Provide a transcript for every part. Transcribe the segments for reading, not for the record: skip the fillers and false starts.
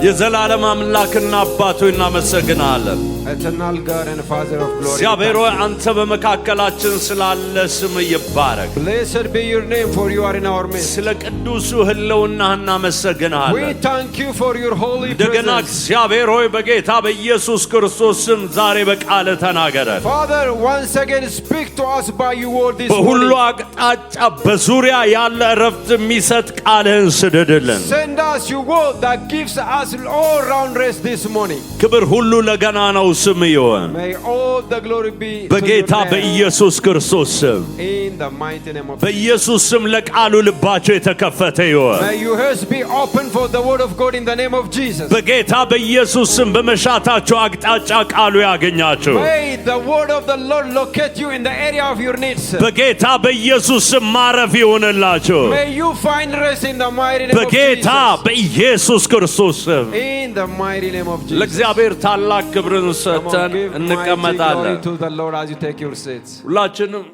የዘላለም አምላክና አባት ሆይ እናመሰግናለን። Eternal God and Father of glory. እግዚአብሔር ሆይ አንተ በመካከላችን ስላለ ስም ይባረክ። Blessed be your name, for you are in our midst. ስለ ቅዱሱ ሕልውናህ እናመሰግናለን። We thank you for your holy እንደገና presence. እግዚአብሔር ሆይ በጌታ በኢየሱስ ክርስቶስ ስም ዛሬ በቃልህ ተናገረን። Father, once again speak to us by your word this በሁሉ morning. አቅጣጫ በዙሪያ ያለ እረፍት የሚሰጥ ቃልህን ስደድልን። Send us your word that gives us all round rest this morning. ክብር ሁሉ ለገናናው ስም ይሁን May all the glory be to በጌታ your name. በኢየሱስ ክርስቶስ ስም። In the mighty name of Jesus. በኢየሱስ ስም ለቃሉ ልባቸው የተከፈተ ይሁን። May your ears be open for the word of God in the name of Jesus. በጌታ በኢየሱስ ስም በመሻታቸው አቅጣጫ ቃሉ ያገኛችሁ። May the word of the Lord locate you in the area of your needs. በጌታ በኢየሱስ ስም ማረፍ ይሁንላችሁ። May you find rest in the mighty name of በጌታ Jesus. በኢየሱስ ክርስቶስ ስም In the mighty name of Jesus. ለእግዚአብሔር ታላቅ ክብርን Come on, ሰጥተን give mighty እንቀመጣለን። glory to the Lord as you take your seats. ሁላችንም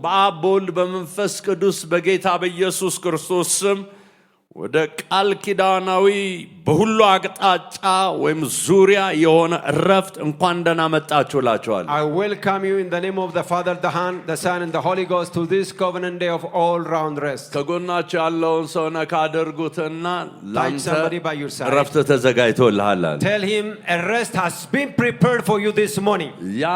በአብ በወልድ በመንፈስ ቅዱስ በጌታ በኢየሱስ ክርስቶስ ስም ወደ ቃል ኪዳናዊ በሁሉ አቅጣጫ ወይም ዙሪያ የሆነ እረፍት እንኳን ደህና መጣችሁ እላችኋለሁ። I welcome you in the name of the Father, the Son, and the Holy Ghost to this covenant day of all round rest. ከጎናችሁ ያለውን ሰው ነካ አድርጉትና ላንተ somebody by your side. እረፍት ተዘጋጅቶልሃል። Tell him a rest has been prepared for you this morning. ያ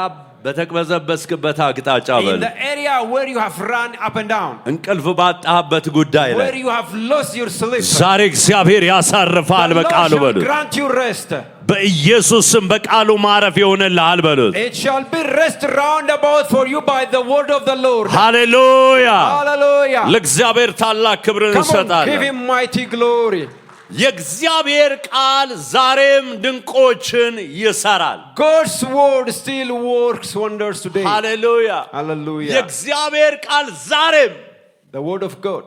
በተቅበዘበዝክበት አቅጣጫ In በል the area where you have run up and down, እንቅልፍ ባጣህበት ጉዳይ ላይ where you have lost your sleep, ዛሬ እግዚአብሔር ያሳርፋል the Lord በቃሉ shall በሉት። grant you rest. በኢየሱስ ስም በቃሉ ማረፍ ይሆንልሃል በሉት። It shall be rest round about for you by the word of the Lord. ሃሌሉያ! Hallelujah. ለእግዚአብሔር ታላቅ ክብርን Come on, give እንሰጣለን። him mighty glory. የእግዚአብሔር ቃል ዛሬም ድንቆችን ይሰራል። God's word still works wonders today. ሃሌሉያ! Hallelujah. የእግዚአብሔር ቃል ዛሬም The word of God.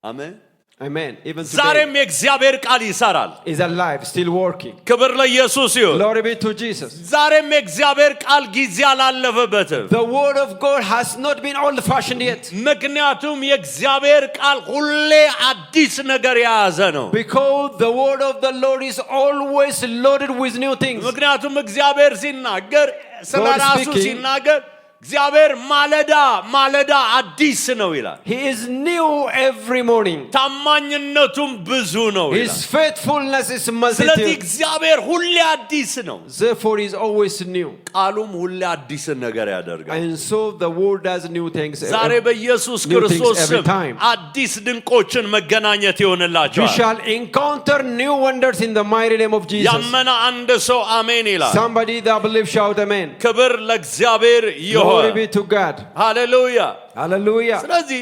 አሜን Amen. Even ዛሬም today የእግዚአብሔር ቃል ይሰራል። is alive, still working. ክብር ለኢየሱስ ይሁን። Glory be to Jesus. ዛሬም የእግዚአብሔር ቃል ጊዜ አላለፈበትም። The word of God has not been old-fashioned yet. ምክንያቱም የእግዚአብሔር ቃል ሁሌ አዲስ ነገር የያዘ ነው። Because the word of the Lord is always loaded with new things. ምክንያቱም እግዚአብሔር ሲናገር ስለ God ራሱ speaking. ሲናገር እግዚአብሔር ማለዳ ማለዳ አዲስ ነው ይላል። He is new every morning. ታማኝነቱም ብዙ ነው His ይላል። faithfulness is ስለዚህ multitude. እግዚአብሔር ሁሌ አዲስ ነው። Therefore, he is always new. ቃሉም ሁሌ አዲስን ነገር ያደርጋል። And so the word does new things. ዛሬ በኢየሱስ New things ክርስቶስ every ስም time. አዲስ ድንቆችን መገናኘት You ይሆንላችኋል። shall encounter new wonders in the mighty name of Jesus. ያመነ አንድ ሰው አሜን ይላል። Somebody that believes shout amen. ክብር ለእግዚአብሔር ይሁን። Glory be to God. ሃሌሉያ! Hallelujah. ስለዚህ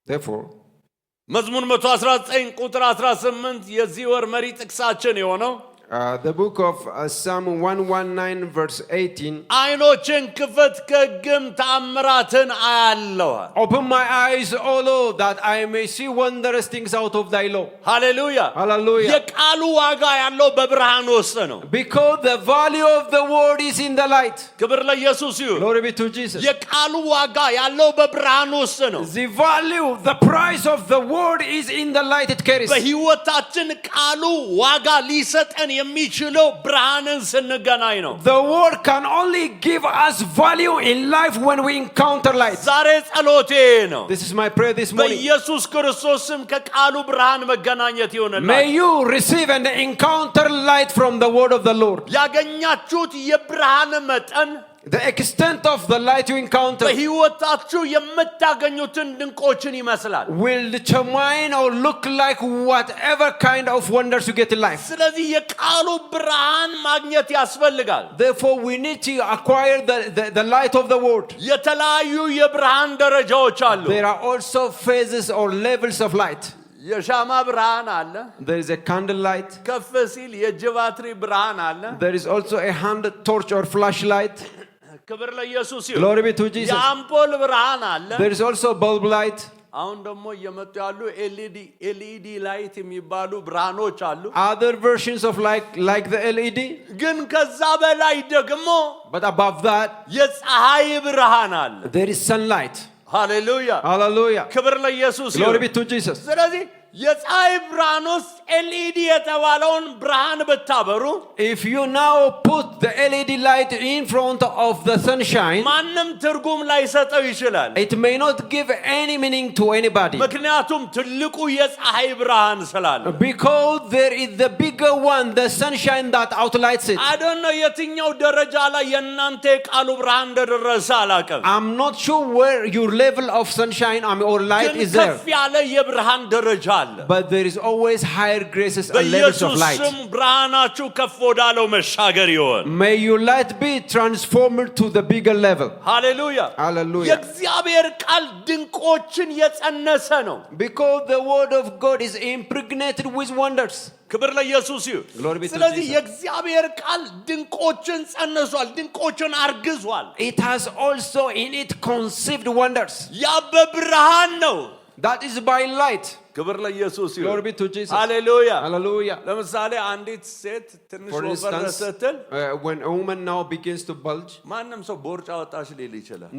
Therefore, መዝሙር 119 ቁጥር 18 የዚህ ወር መሪ ጥቅሳችን የሆነው the book of Psalm 119 verse 18. አይኖችን ክፈት ከሕግም ተአምራትን አያለሁ። Open my eyes, O Lord, that I may see wondrous things out of thy law. ሃሌሉያ! Hallelujah. የቃሉ ዋጋ ያለው በብርሃን ውስጥ ነው። Because the value of the word is in the light. ክብር ለኢየሱስ ይሁን። Glory be to Jesus. የቃሉ ዋጋ ያለው በብርሃን ውስጥ ነው። The value, the price of the word is in the light it carries. በሕይወታችን ቃሉ ዋጋ ሊሰጠን የሚችለው ብርሃንን ስንገናኝ ነው። The word can only give us value in life when we encounter light. ዛሬ ጸሎቴ ነው። This is my prayer this morning. በኢየሱስ ክርስቶስ ስም ከቃሉ ብርሃን መገናኘት ይሆንላል። May you receive and encounter light from the word of the Lord. ያገኛችሁት የብርሃን መጠን The extent of the light you encounter በሕይወታችሁ የምታገኙትን ድንቆችን ይመስላል። will determine or look like whatever kind of wonders you get in life. ስለዚህ የቃሉ ብርሃን ማግኘት ያስፈልጋል። Therefore, we need to acquire the light of the word. የተለያዩ የብርሃን ደረጃዎች አሉ። There are also phases or levels of light. የሻማ ብርሃን አለ። There is a candle light. ከፍ ሲል የእጅ ባትሪ ብርሃን አለ። There is also a hand torch or flashlight. ክብር ለኢየሱስ ይሁን። Glory be to Jesus. የአምፖል ብርሃን አለ። There is also bulb light. አሁን ደግሞ እየመጡ ያሉ ኤልኢዲ ላይት የሚባሉ ብርሃኖች አሉ። Other versions of like the LED. ግን ከዛ በላይ ደግሞ But above that, የፀሐይ ብርሃን አለ። there is sunlight. ሃሌሉያ! Hallelujah. ክብር ለኢየሱስ Glory ይሁን። be to Jesus. ስለዚህ የፀሐይ ብርሃን ውስጥ ኤልኢዲ የተባለውን ብርሃን ብታበሩ if you now put the LED light in front of the sunshine, ማንም ትርጉም ላይሰጠው ይችላል። it may not give any meaning to anybody. ምክንያቱም ትልቁ የፀሐይ ብርሃን ስላለ Because there is the bigger one, the sunshine that outlights it. I don't know የትኛው ደረጃ ላይ የእናንተ የቃሉ ብርሃን እንደደረሰ አላውቅም። I'm not sure where your level of sunshine or light ግን is there. ከፍ ያለ የብርሃን ደረጃ አለ። But there is always higher graces and levels of light. በኢየሱስ ስም ብርሃናችሁ ከፍ ወዳለው መሻገር ይሆን። May your light be transformed to the bigger level. ሃሌሉያ Hallelujah. የእግዚአብሔር ቃል ድንቆችን የጸነሰ ነው። Because the word of God is impregnated with wonders. ክብር ለኢየሱስ ይሁን። Glory be to ስለዚህ Jesus. የእግዚአብሔር ቃል ድንቆችን ጸንሷል፣ ድንቆችን አርግዟል። It has also in it conceived wonders. ያ በብርሃን ነው። That is by light. ክብር ለኢየሱስ ይሁን። Glory be to Jesus. ሃሌሉያ። Hallelujah. ለምሳሌ አንዲት ሴት ትንሽ For ወፈር instance, ስትል when a woman now begins to bulge, ማንም ሰው ቦርጫ ወጣሽ ሊል ይችላል።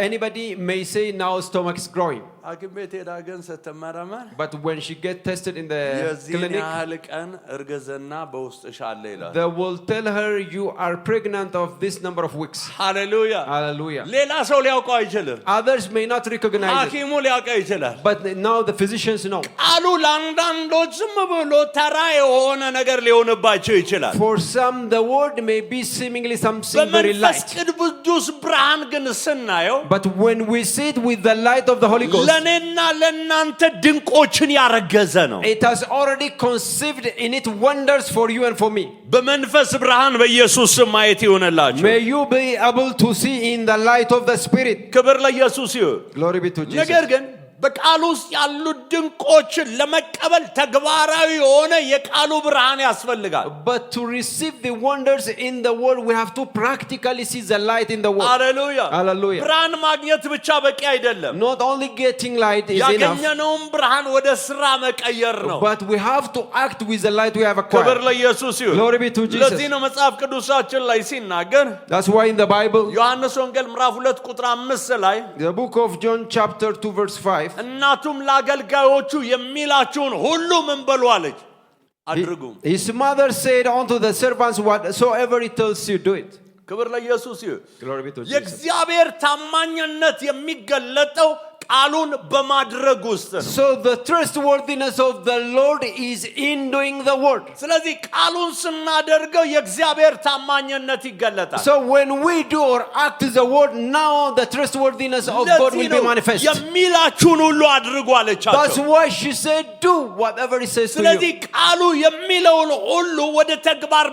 anybody may say now stomach is growing. ሐኪም ቤት ሄዳ ግን ስትመረመር But when she gets tested in the የዚህን clinic, ያህል ቀን እርግዝና በውስጥሽ አለ ይላል። they will tell her you are pregnant of this number of weeks. ሃሌሉያ። Hallelujah. ሌላ ሰው ሊያውቀው አይችልም። Others may not recognize it, ሐኪሙ ሊያውቀው ይችላል። but now the physicians know. ቃሉ ለአንዳንዶች ዝም ብሎ ተራ የሆነ ነገር ሊሆንባቸው ይችላል። For some, the word may be seemingly something very በመንፈስ light. ቅዱስ ብርሃን ግን ስናየው But when we see it with the light of the Holy Ghost, ለእኔና ለእናንተ ድንቆችን ያረገዘ ነው። it has already conceived in it wonders for you and for me. በመንፈስ ብርሃን በኢየሱስ ስም ማየት ይሆንላችሁ። May you be able to see in the light of the Spirit. ክብር ለኢየሱስ ይሁን። Glory be to Jesus. ነገር ግን በቃሉ ውስጥ ያሉ ድንቆችን ለመቀበል ተግባራዊ የሆነ የቃሉ ብርሃን ያስፈልጋል። But to receive the wonders in the word, we have to practically see the light in the word. ሃሌሉያ። Hallelujah. ብርሃን ማግኘት ብቻ በቂ አይደለም። Not only getting light is enough, ያገኘነውን ብርሃን ወደ ስራ መቀየር ነው። but we have to act with the light we have ክብር acquired. ለኢየሱስ ይሁን። Glory be to Jesus. ለዚህ ነው መጽሐፍ ቅዱሳችን ላይ ሲናገር That's why in the Bible, ዮሐንስ ወንጌል ምዕራፍ 2 ቁጥር 5 ላይ the book of John chapter 2 verse 5, እናቱም ለአገልጋዮቹ የሚላችሁን ሁሉ ምን በሉ አለች፣ አድርጉ። his mother said unto the servants, whatsoever he tells you, do it. ክብር ለኢየሱስ ይሁን። Glory be to Jesus. የእግዚአብሔር ታማኝነት የሚገለጠው ቃሉን በማድረግ ውስጥ ነው። So the trustworthiness of the Lord is in doing the word. ስለዚህ ቃሉን ስናደርገው የእግዚአብሔር ታማኝነት ይገለጣል። So when we do or act the word, now the trustworthiness of God will be manifest. የሚላችሁን ሁሉ አድርጉ አለቻቸው። That's why she said, do whatever he says to ስለዚህ you. ቃሉ የሚለውን ሁሉ ወደ ተግባር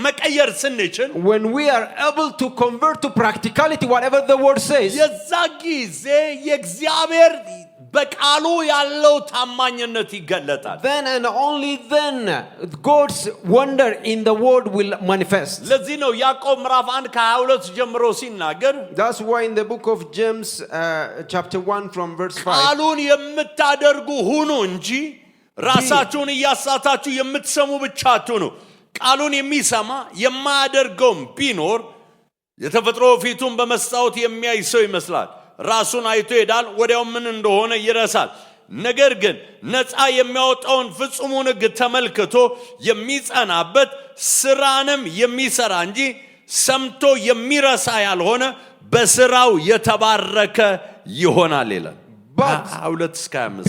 መቀየር ስንችል When we are able to convert to practicality whatever the word says, የዛ ጊዜ የእግዚአብሔር በቃሉ ያለው ታማኝነት ይገለጣል። then and only then God's wonder in the word will manifest. ለዚህ ነው ያዕቆብ ምዕራፍ 1 ከ22 ጀምሮ ሲናገር That's why in the book of James chapter 1 from verse 5, ቃሉን የምታደርጉ ሁኑ እንጂ ራሳችሁን እያሳታችሁ የምትሰሙ ብቻ አትሁኑ። ቃሉን የሚሰማ የማያደርገውም ቢኖር የተፈጥሮ ፊቱን በመስታወት የሚያይ ሰው ይመስላል። ራሱን አይቶ ይሄዳል፣ ወዲያው ምን እንደሆነ ይረሳል። ነገር ግን ነፃ የሚያወጣውን ፍጹሙን ሕግ ተመልክቶ የሚጸናበት ስራንም የሚሰራ እንጂ ሰምቶ የሚረሳ ያልሆነ በስራው የተባረከ ይሆናል ይላል። But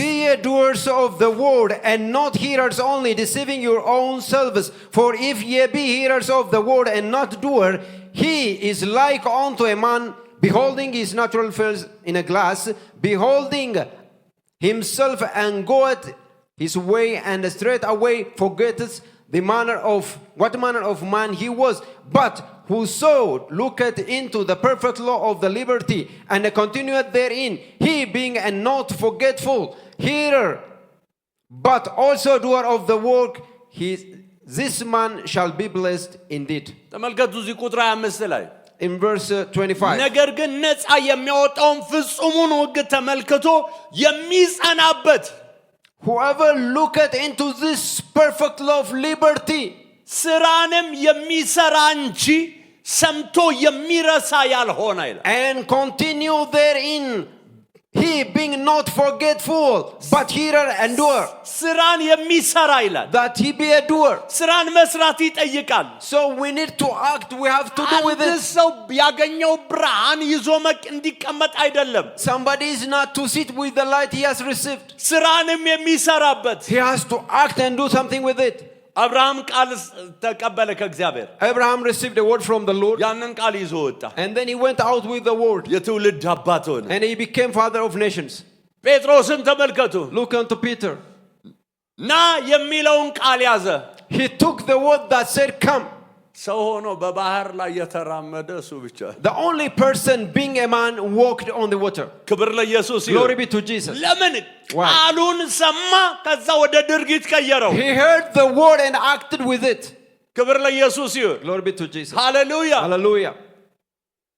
be ye doers of the word, and not hearers only, deceiving your own selves. For if ye be hearers of the word and not doer, he is like unto a man beholding his natural face in a glass, beholding himself, and goeth his way, and straightway forgetteth what manner of man he was. But whoso looketh into the perfect law of the liberty, and continueth therein, he being a not forgetful hearer, but also doer of the work, this man shall be blessed indeed. ተመልከቱ እዚህ ቁጥር 25 ላይ in verse 25. ነገር ግን ነፃ የሚያወጣውን ፍጹሙን ሕግ ተመልክቶ የሚጸናበት whoever looketh into this perfect law of liberty, ስራንም የሚሰራ እንጂ ሰምቶ የሚረሳ ያልሆነ ይላል። and continue therein, he being not forgetful, but hearer and doer. ስራን የሚሰራ ይላል። That he be a doer. ስራን መስራት ይጠይቃል። So we need to act, we have to do with አንድ it. ሰው ያገኘው ብርሃን ይዞ እንዲቀመጥ አይደለም። Somebody is not to sit with the light he has received. ስራንም የሚሰራበት He has to act and do something with it. አብርሃም ቃል ተቀበለ ከእግዚአብሔር። Abraham received a word from the Lord. ያንን ቃል ይዞ ወጣ። And then he went out with the word. የትውልድ አባት ሆነ። And he became father of nations. ጴጥሮስን ተመልከቱ። Look unto Peter. ና የሚለውን ቃል ያዘ። He took the word that said come. ሰው ሆኖ በባህር ላይ የተራመደ እሱ ብቻ። The only person being a man walked on the water. ክብር ለኢየሱስ ይሁን። Glory be to Jesus. ለምን ቃሉን ሰማ፣ ከዛ ወደ ድርጊት ቀየረው። He heard the word and acted with it. ክብር ለኢየሱስ ይሁን። Glory be to Jesus. ሃሌሉያ። Hallelujah.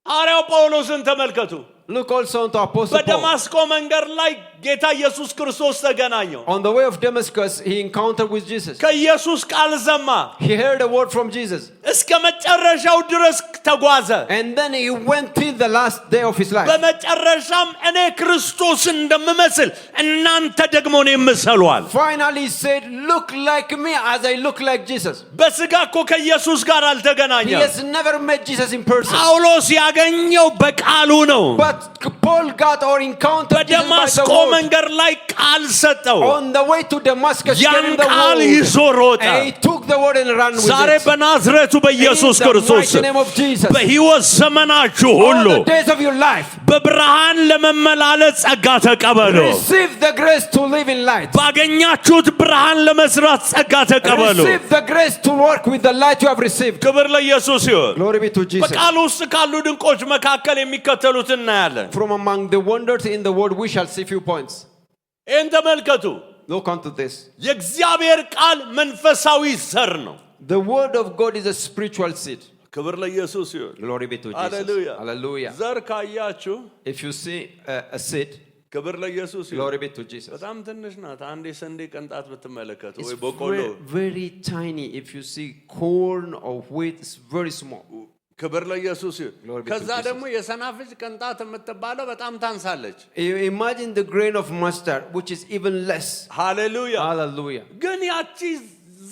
ሐዋርያው ጳውሎስን ተመልከቱ። Look also unto Apostle Paul. በደማስቆ መንገድ ላይ ጌታ ኢየሱስ ክርስቶስ ተገናኘው። On the way of Damascus, he encountered with Jesus. ከኢየሱስ ቃል ሰማ። He heard a word from Jesus. እስከ መጨረሻው ድረስ ተጓዘ። And then he went till the last day of his life. በመጨረሻም እኔ ክርስቶስን እንደምመስል እናንተ ደግሞ እኔን ምሰሏል። Finally he said, look like me as I look like Jesus. በስጋ እኮ ከኢየሱስ ጋር He አልተገናኘም። has never met Jesus in person. ጳውሎስ ያገኘው በቃሉ ነው። But Paul got or encountered Jesus by በደማስቆ the word. መንገድ ላይ ቃል ሰጠው። On the way to Damascus, he ያን gave him the ቃል ይዞ word. ሮጠ። And he took the word and ran with ዛሬ it. በናዝሬቱ በኢየሱስ In the ክርስቶስ mighty name of Jesus. በሕይወት ዘመናችሁ ሁሉ All the days of your life, በብርሃን ለመመላለስ ጸጋ ተቀበሉ። receive the grace to live in light. ባገኛችሁት ብርሃን ለመስራት ጸጋ ተቀበሉ። Receive the grace to work with the light you have received. ክብር ለኢየሱስ ይሁን። Glory be to Jesus. በቃሉ ውስጥ ካሉ ድንቆች መካከል የሚከተሉትን እናያለን። From among the wonders in the word, we shall see few points. ይህን ተመልከቱ። Look unto this. የእግዚአብሔር ቃል መንፈሳዊ ዘር ነው። The word of God is a spiritual seed. ክብር ለኢየሱስ ይሁን። Glory be to Jesus. Hallelujah. Hallelujah. ዘር ካያችሁ If you see a seed, ክብር ለኢየሱስ ይሁን። glory be to Jesus. በጣም ትንሽ ናት። አንድ የስንዴ ቅንጣት ብትመለከቱ It's ወይ በቆሎ very, very tiny. If you see corn or wheat, it's very small. ክብር ለኢየሱስ ይሁን። Glory be to ከዛ Jesus. ደግሞ የሰናፍጭ ቅንጣት የምትባለው በጣም ታንሳለች። You imagine the grain of mustard, which is even less. ሃሌሉያ። Hallelujah. ግን ያቺ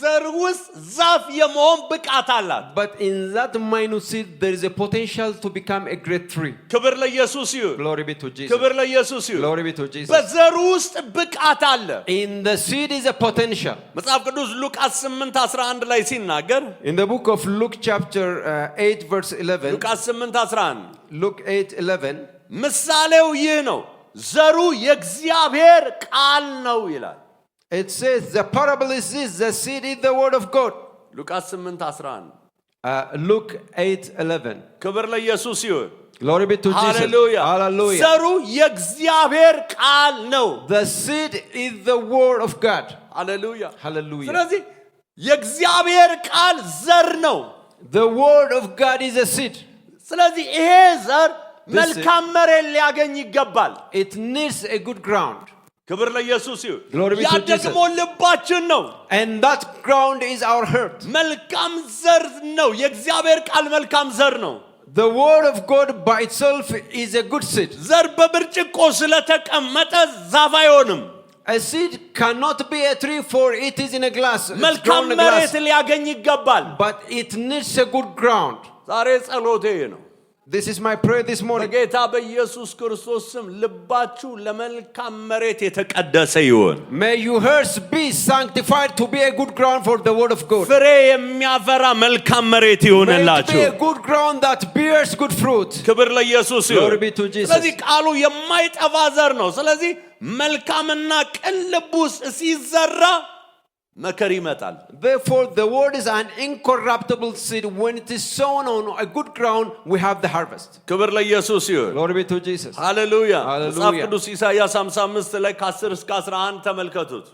ዘር ውስጥ ዛፍ የመሆን ብቃት አላት። But in that minute seed, there is a potential to become a great tree. ክብር ለኢየሱስ ይሁን። Glory be to Jesus. ክብር ለኢየሱስ ይሁን። Glory be to Jesus. በዘሩ ውስጥ ብቃት አለ። In the seed is a potential. መጽሐፍ ቅዱስ ሉቃስ 8:11 ላይ ሲናገር In the book of Luke chapter 8 verse 11, ሉቃስ 8:11 Luke 8:11, ምሳሌው ይህ ነው፣ ዘሩ የእግዚአብሔር ቃል ነው ይላል። it says the parable is this: the seed is the word of God. ሉቃስ 8:11 Luke 8:11. ክብር ለኢየሱስ ይሁን። Glory be to Jesus. ሃሌሉያ። Hallelujah. ዘሩ የእግዚአብሔር ቃል ነው። The seed is the word of God. ሃሌሉያ። Hallelujah. ስለዚህ የእግዚአብሔር ቃል ዘር ነው። The word of God is a seed. ስለዚህ ይሄ ዘር መልካም መሬት ሊያገኝ ይገባል። It needs a good ground. ክብር ለኢየሱስ ይሁን። Glory be ያ to Jesus. ደግሞ ልባችን ነው። And that ground is our heart. መልካም ዘር ነው። የእግዚአብሔር ቃል መልካም ዘር ነው። The word of God by itself is a good seed. ዘር በብርጭቆ ስለተቀመጠ ዛፍ አይሆንም። A seed cannot be a tree, for it is in a glass. It's መልካም grown in a መሬት glass. ሊያገኝ ይገባል። But it needs a good ground. ዛሬ ጸሎቴ ነው። This is my prayer this morning. በጌታ በኢየሱስ ክርስቶስ ስም ልባችሁ ለመልካም መሬት የተቀደሰ ይሁን። May your hearts be sanctified to be a good ground for the word of God. ፍሬ የሚያፈራ መልካም መሬት May it ይሁንላችሁ። be a good ground that bears good fruit. ክብር ለኢየሱስ ይሁን። Glory be to Jesus. ስለዚህ ቃሉ የማይጠፋ ዘር ነው። ስለዚህ መልካምና ቅን ልብ ውስጥ ሲዘራ መከር ይመጣል። Therefore, the word is an incorruptible seed. When it is sown on a good ground, we have the harvest. ክብር ለኢየሱስ ይሁን። Glory be to Jesus. ሃሌሉያ። Hallelujah. መጽሐፍ ቅዱስ ኢሳይያስ 55 ላይ ከ10 እስከ 11 ተመልከቱት።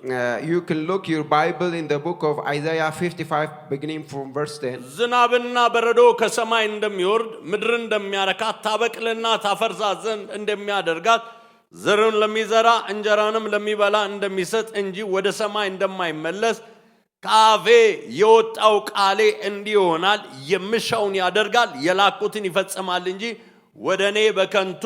You can look your Bible in the book of Isaiah 55, beginning from verse 10. ዝናብና በረዶ ከሰማይ እንደሚወርድ ምድርን እንደሚያረካት ታበቅልና ታፈርሳት ዘንድ እንደሚያደርጋት ዘሩን ለሚዘራ እንጀራንም ለሚበላ እንደሚሰጥ እንጂ ወደ ሰማይ እንደማይመለስ ከአፌ የወጣው ቃሌ እንዲህ ይሆናል። የምሻውን ያደርጋል የላኩትን ይፈጽማል እንጂ ወደ እኔ በከንቱ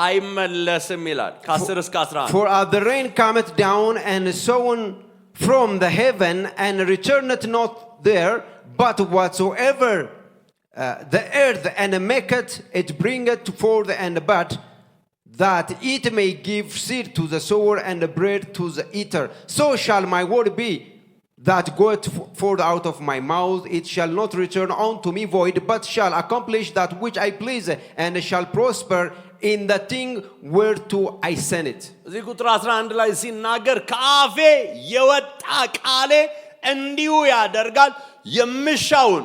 አይመለስም ይላል ከ10 እስከ 11 For the rain cometh down and sown from the heaven and returneth not there, but whatsoever the earth and maketh it bringeth forth and bud, that it may give seed to the sower and bread to the eater. So shall my word be that goeth forth out of my mouth. It shall not return unto me void, but shall accomplish that which I please, and shall prosper in the thing whereto I send it. እዚህ ቁጥር 11 ላይ ሲናገር ከአፌ የወጣ ቃሌ እንዲሁ ያደርጋል የምሻውን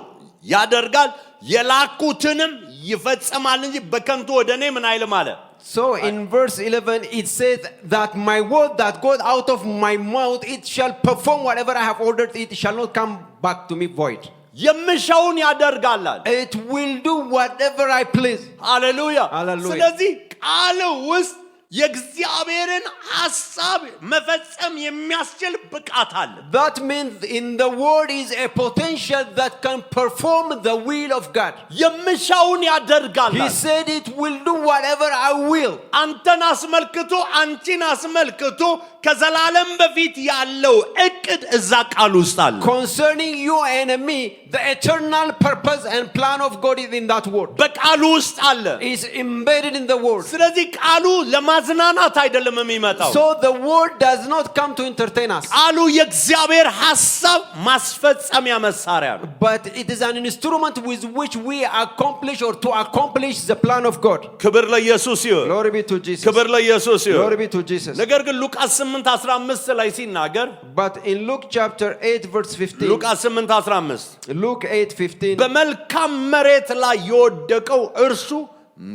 ያደርጋል የላኩትንም ይፈጽማል እንጂ በከንቱ ወደኔ ምን አይልም አለ So in verse 11 it says that my word that goes out of my mouth, it shall perform whatever I have ordered, it shall not come back to me void. የምሻውን ያደርጋል It will do whatever I please. ሃሌሉያ Hallelujah. ስለዚህ ቃል ውስጥ የእግዚአብሔርን ሐሳብ መፈጸም የሚያስችል ብቃት አለ That means in the word is a potential that can perform the will of God. የምሻውን ያደርጋል He said it will do whatever I will. አንተን አስመልክቶ አንቺን አስመልክቶ ከዘላለም በፊት ያለው እቅድ እዛ ቃል ውስጥ አለ Concerning you and me, the eternal purpose and plan of God is in that word. በቃሉ ውስጥ አለ Is embedded in the word. ስለዚህ ቃሉ ለማዝናናት አይደለም የሚመጣው So the word does not come to entertain us, ቃሉ የእግዚአብሔር ሐሳብ ማስፈጸሚያ መሳሪያ ነው but it is an instrument with which we accomplish or to accomplish the plan of God. ክብር ለኢየሱስ ይሁን Glory be to Jesus. ክብር ለኢየሱስ ይሁን Glory be to Jesus. ነገር ግን ሉቃስ 8:15 ላይ ሲናገር But in Luke chapter 8 verse 15, ሉቃስ 8:15 Luke 8:15, በመልካም መሬት ላይ የወደቀው እርሱ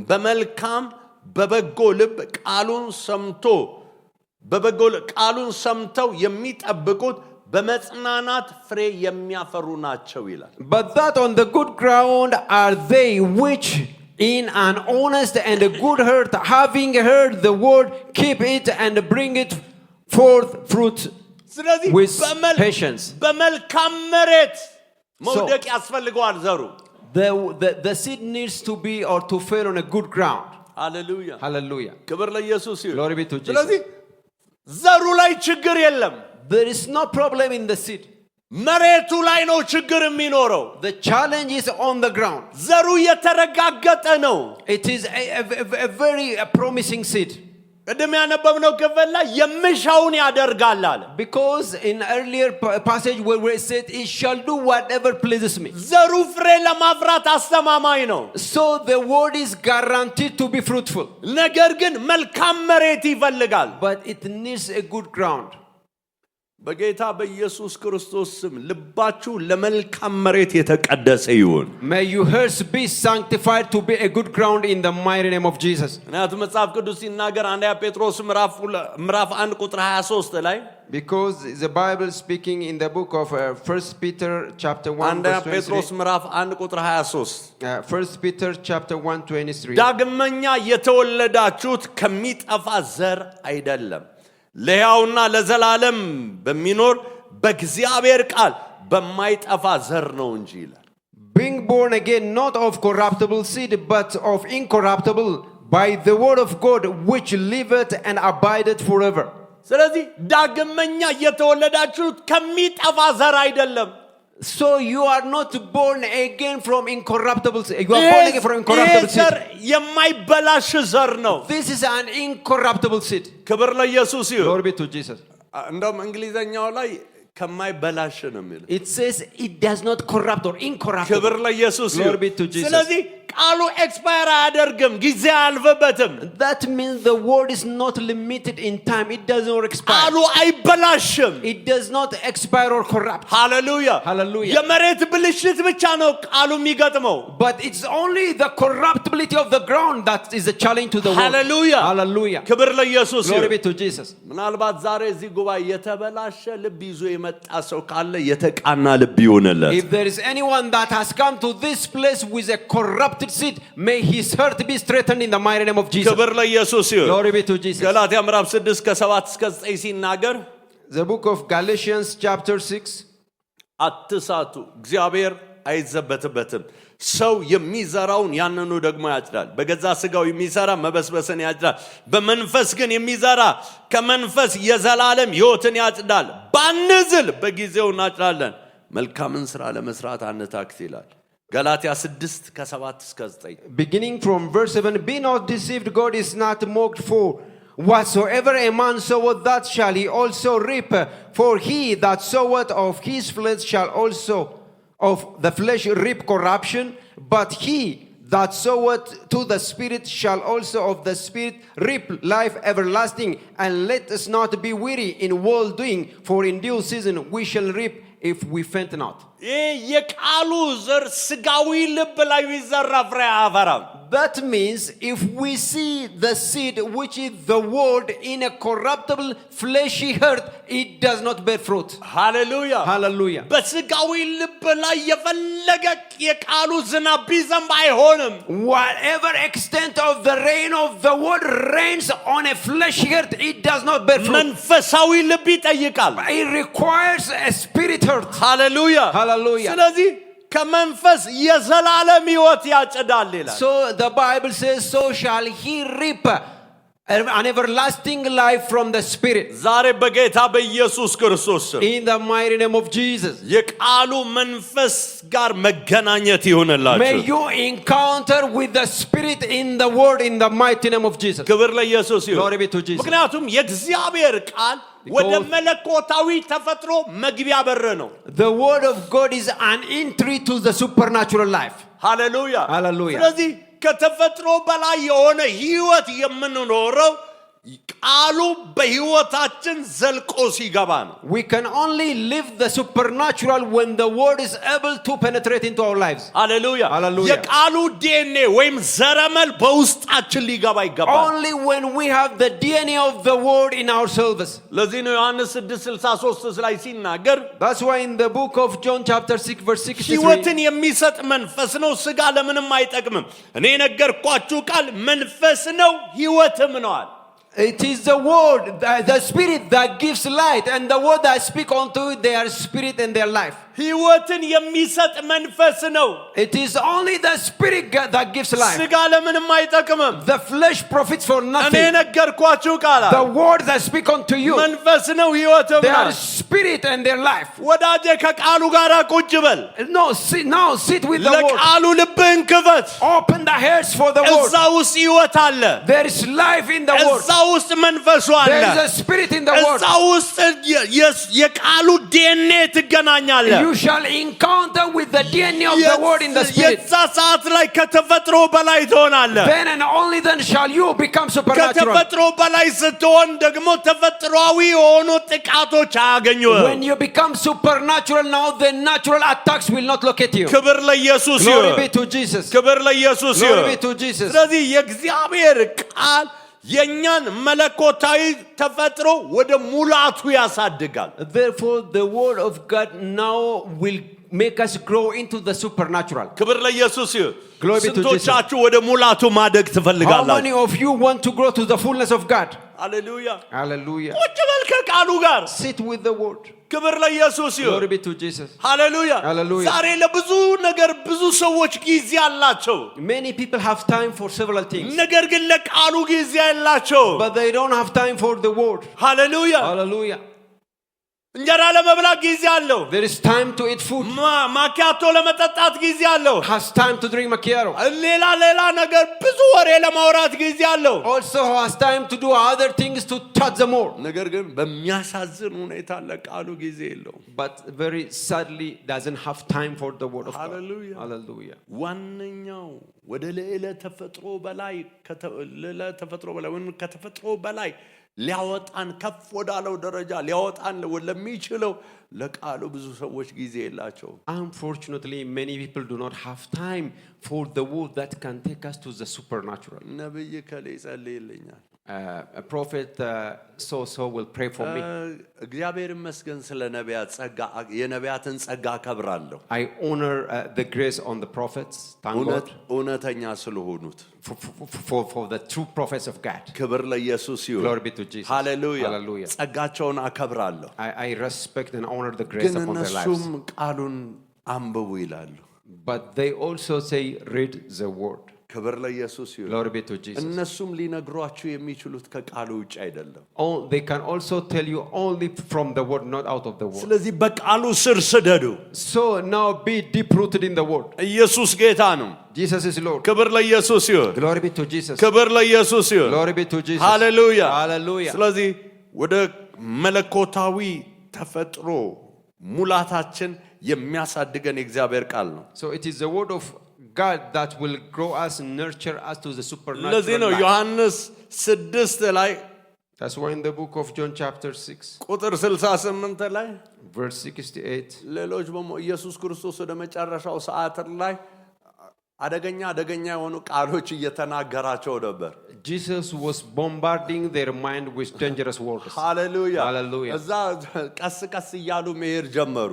በመልካም በበጎ ልብ ቃሉን ሰምተው የሚጠብቁት በመጽናናት ፍሬ የሚያፈሩ ናቸው ይላል but that on the good ground are they which in an honest and a good heart, having heard the word, keep it and bring it forth fruit ስለዚህ with patience. በመልካም መሬት መውደቅ ያስፈልገዋል ዘሩ The seed needs to be or to fall on a good ground. ሃሌሉያ Hallelujah. ክብር ለኢየሱስ ይሁን Glory be to Jesus. ስለዚህ ዘሩ ላይ ችግር የለም There is no problem in the seed. መሬቱ ላይ ነው ችግር የሚኖረው The challenge is on the ground. ዘሩ የተረጋገጠ ነው It is a very promising seed. ቅድም ያነበብነው ክፍል ላይ የምሻውን ያደርጋል አለ Because in earlier passage where we said it shall do whatever pleases me. ዘሩ ፍሬ ለማፍራት አስተማማኝ ነው So the word is guaranteed to be fruitful. ነገር ግን መልካም መሬት ይፈልጋል But it needs a good ground. በጌታ በኢየሱስ ክርስቶስ ስም ልባችሁ ለመልካም መሬት የተቀደሰ ይሁን May your hearts be sanctified to be a good ground in the mighty name of Jesus. ምክንያቱም መጽሐፍ ቅዱስ ሲናገር አንደኛ ጴጥሮስ ምዕራፍ 1 ቁጥር 23 ላይ Because the Bible speaking in the book of 1 Peter chapter 1 አንደኛ verse 23. ጴጥሮስ ምዕራፍ 1 ቁጥር 23 1 Peter chapter 1 23. ዳግመኛ የተወለዳችሁት ከሚጠፋ ዘር አይደለም ለሕያውና ለዘላለም በሚኖር በእግዚአብሔር ቃል በማይጠፋ ዘር ነው እንጂ ይላል Being born again not of corruptible seed but of incorruptible by the word of God which liveth and abideth forever. ስለዚህ ዳግመኛ የተወለዳችሁት ከሚጠፋ ዘር አይደለም So you are not born again from incorruptible seed. You are born again from incorruptible seed. የማይበላሽ ዘር ነው This is an incorruptible seed. ክብር ለኢየሱስ ይሁን Glory be to Jesus. እንደውም እንግሊዘኛው ላይ ከማይበላሽ ነው የሚለው It says it does not corrupt or incorruptible. ክብር ለኢየሱስ Glory ይሁን be to Jesus. ስለዚህ ቃሉ ኤክስፓየር አያደርግም ጊዜ አያልፍበትም That means the word is not limited in time. It does not expire. ቃሉ አይበላሽም It does not expire or corrupt. ሃሌሉያ Hallelujah. የመሬት ብልሽት ብቻ ነው ቃሉ የሚገጥመው But it's only the corruptibility of the ground that is a challenge to the word. ሃሌሉያ Hallelujah. ክብር ለኢየሱስ Glory ይሁን be to Jesus. ምናልባት ዛሬ እዚህ ጉባኤ የተበላሸ ልብ ይዞ የመጣ ሰው ካለ የተቃና ልብ ይሆንለት If there is anyone that has come to this place with a corrupted seed, may his heart be straightened in the mighty name of Jesus. ክብር ለኢየሱስ ይሁን Glory be to Jesus. ገላትያ ምዕራፍ 6 ከ7 እስከ 9 ሲናገር The book of Galatians chapter 6. አትሳቱ እግዚአብሔር አይዘበትበትም ሰው የሚዘራውን ያንኑ ደግሞ ያጭዳል። በገዛ ስጋው የሚዘራ መበስበስን ያጭዳል። በመንፈስ ግን የሚዘራ ከመንፈስ የዘላለም ሕይወትን ያጭዳል። ባንዝል በጊዜው እናጭዳለን። መልካምን ሥራ ለመስራት አንታክት ይላል ገላትያ 6 ከ7 እስከ 9 Beginning from verse 7, be not deceived, God is not mocked, for whatsoever a man soweth, that shall he also reap. For he that soweth of his flesh shall also of the flesh reap corruption, but he that soweth to the Spirit shall also of the Spirit reap life everlasting. And let us not be weary in well doing, for in due season we shall reap if we faint not. የቃሉ ዘር ስጋዊ ልብ ላይ ቢዘራ ፍሬ አያፈራም። That means if we see the seed, which is the word, in a corruptible fleshy earth, it does not bear fruit. Hallelujah. Hallelujah. በስጋዊ ልብ ላይ የፈለገ የቃሉ ዝናብ ቢዘንብ አይሆንም። Whatever extent of the rain of the word rains on a fleshy earth, it does not bear fruit. መንፈሳዊ ልብ ይጠይቃል። It requires a spirit earth. Hallelujah. Hallelujah. ስለዚህ ከመንፈስ የዘላለም ሕይወት ያጭዳል ይላል። So the Bible says, so shall he reap an everlasting life from the Spirit. ዛሬ በጌታ በኢየሱስ ክርስቶስ In the mighty name of Jesus. የቃሉ መንፈስ ጋር መገናኘት ይሁንላችሁ። May you encounter with the Spirit in the word in the mighty name of Jesus. ክብር ለኢየሱስ ይሁን። Glory be to Jesus. ምክንያቱም የእግዚአብሔር ቃል ወደ መለኮታዊ ተፈጥሮ መግቢያ በር ነው። The word of God is an entry to the supernatural life. ሃሌሉያ Hallelujah. ስለዚህ ከተፈጥሮ በላይ የሆነ ሕይወት የምንኖረው ቃሉ በሕይወታችን ዘልቆ ሲገባ ነው። We can only live the supernatural when the word is able to penetrate into our lives. ሃሌሉያ Hallelujah. የቃሉ ዲኤንኤ ወይም ዘረመል በውስጣችን ሊገባ ይገባል። Only when we have the DNA of the word in ourselves. ለዚህ ነው ዮሐንስ 6:63 ላይ ሲናገር That's why in the book of John chapter 6 verse 63, ሕይወትን የሚሰጥ መንፈስ ነው፣ ሥጋ ለምንም አይጠቅምም። እኔ ነገርኳችሁ ቃል መንፈስ ነው ሕይወትም ነው። it is the word, the spirit that gives light, and the word that speak unto you, they are spirit and their life. ሕይወትን የሚሰጥ መንፈስ ነው። It is only the spirit that gives life. ሥጋ ለምንም አይጠቅምም። The flesh profits for እኔ nothing. ነገርኳችሁ ቃል The word that speak unto you, መንፈስ ነው ሕይወትም they ነው። are spirit and their life. ወዳጄ ከቃሉ ጋር ቁጭ በል። No, now sit with the word. ለቃሉ ልብህን ክፈት። Open the hearts for the word. እዛ ውስጥ ሕይወት አለ። There is life in the word. እዛ ውስጥ መንፈሱ አለ። There is a spirit in the word. እዛ ውስጥ የቃሉ ዲኤንኤ ትገናኛለህ። You shall encounter with the DNA of the word in the spirit. የዛ ሰዓት ላይ ከተፈጥሮ በላይ ትሆናለህ። Then and only then shall you become supernatural. ከተፈጥሮ በላይ ስትሆን ደግሞ ተፈጥሯዊ የሆኑ ጥቃቶች አያገኙህም። When you become supernatural, now the natural attacks will not locate you. ክብር ለኢየሱስ ይሁን። Glory be to Jesus. ክብር ለኢየሱስ ይሁን። Glory be to Jesus. ስለዚህ የእግዚአብሔር ቃል የኛን መለኮታዊ ተፈጥሮ ወደ ሙላቱ ያሳድጋል። Therefore, the word of God now will make us grow into the supernatural. ክብር ለኢየሱስ ይሁን። Glory be to Jesus. ስንቶቻችሁ ወደ ሙላቱ ማደግ How ትፈልጋላችሁ? many of you want to grow to the fullness of God? ሃሌሉያ። Hallelujah. ቁጭ በል ከቃሉ ጋር። Sit with the word. ክብር ለኢየሱስ ይሁን። Glory be to Jesus. ሃሌሉያ። Hallelujah. ዛሬ ለብዙ ነገር ብዙ ሰዎች ጊዜ አላቸው። Many people have time for several things, ነገር ግን ለቃሉ ጊዜ የላቸው። but they don't have time for the word. ሃሌሉያ። Hallelujah. እንጀራ ለመብላት ጊዜ አለው። There is time to eat food. ማኪያቶ ለመጠጣት ጊዜ አለው። Has time to drink macchiato. ሌላ ነገር ብዙ ወሬ ለማውራት ጊዜ አለው። Also has time to do other things to touch them more. ነገር ግን በሚያሳዝን ሁኔታ ለቃሉ ጊዜ የለውም። But very sadly doesn't have time for the word of God. Hallelujah. Hallelujah. ዋነኛው ወደ ሌላ ተፈጥሮ በላይ ከተፈጥሮ በላይ ሊያወጣን ከፍ ወዳለው ደረጃ ሊያወጣን ለሚችለው ለቃሉ ብዙ ሰዎች ጊዜ የላቸው። Unfortunately, many people do not have time for the word that can take us to the supernatural. ነብይ ከሌ ጸልይልኛል። A prophet so will pray for me. እግዚአብሔር ይመስገን ስለ ነቢያት ጸጋ የነቢያትን ጸጋ አከብራለሁ። I honor the grace on the prophets. Thank God. እውነተኛ ስለሆኑት For the true prophets of God. ክብር ለኢየሱስ ይሁን። Glory be to Jesus. ሃሌሉያ። Hallelujah. ጸጋቸውን አከብራለሁ። I respect and honor the grace upon their lives. ግን እነሱም ቃሉን አንብቡ ይላሉ። but they also say, read the word. ክብር ለኢየሱስ ይሁን። Glory be to Jesus. እነሱም ሊነግሯችሁ የሚችሉት ከቃሉ ውጭ አይደለም። They can also tell you only from the word, not out of the word. ስለዚህ በቃሉ ስር ስደዱ። So now be deep rooted in the word. ኢየሱስ ጌታ ነው። Jesus is Lord. ክብር ለኢየሱስ ይሁን። Glory be to Jesus. ክብር ለኢየሱስ ይሁን። Glory be to Jesus. ሃሌሉያ Hallelujah. ስለዚህ ወደ መለኮታዊ ተፈጥሮ ሙላታችን የሚያሳድገን የእግዚአብሔር ቃል ነው። So it is the word of God that will grow us, nurture us to the supernatural ለዚህ ነው life. ዮሐንስ 6 ላይ That's why in the book of John chapter 6 ቁጥር 68 ላይ verse 68 ሌሎች ኢየሱስ ክርስቶስ ወደ መጨረሻው ሰዓት ላይ አደገኛ የሆኑ ቃሎች እየተናገራቸው ነበር። Jesus was bombarding their mind with dangerous words. Hallelujah. Hallelujah. እዛ ቀስ እያሉ መሄድ ጀመሩ።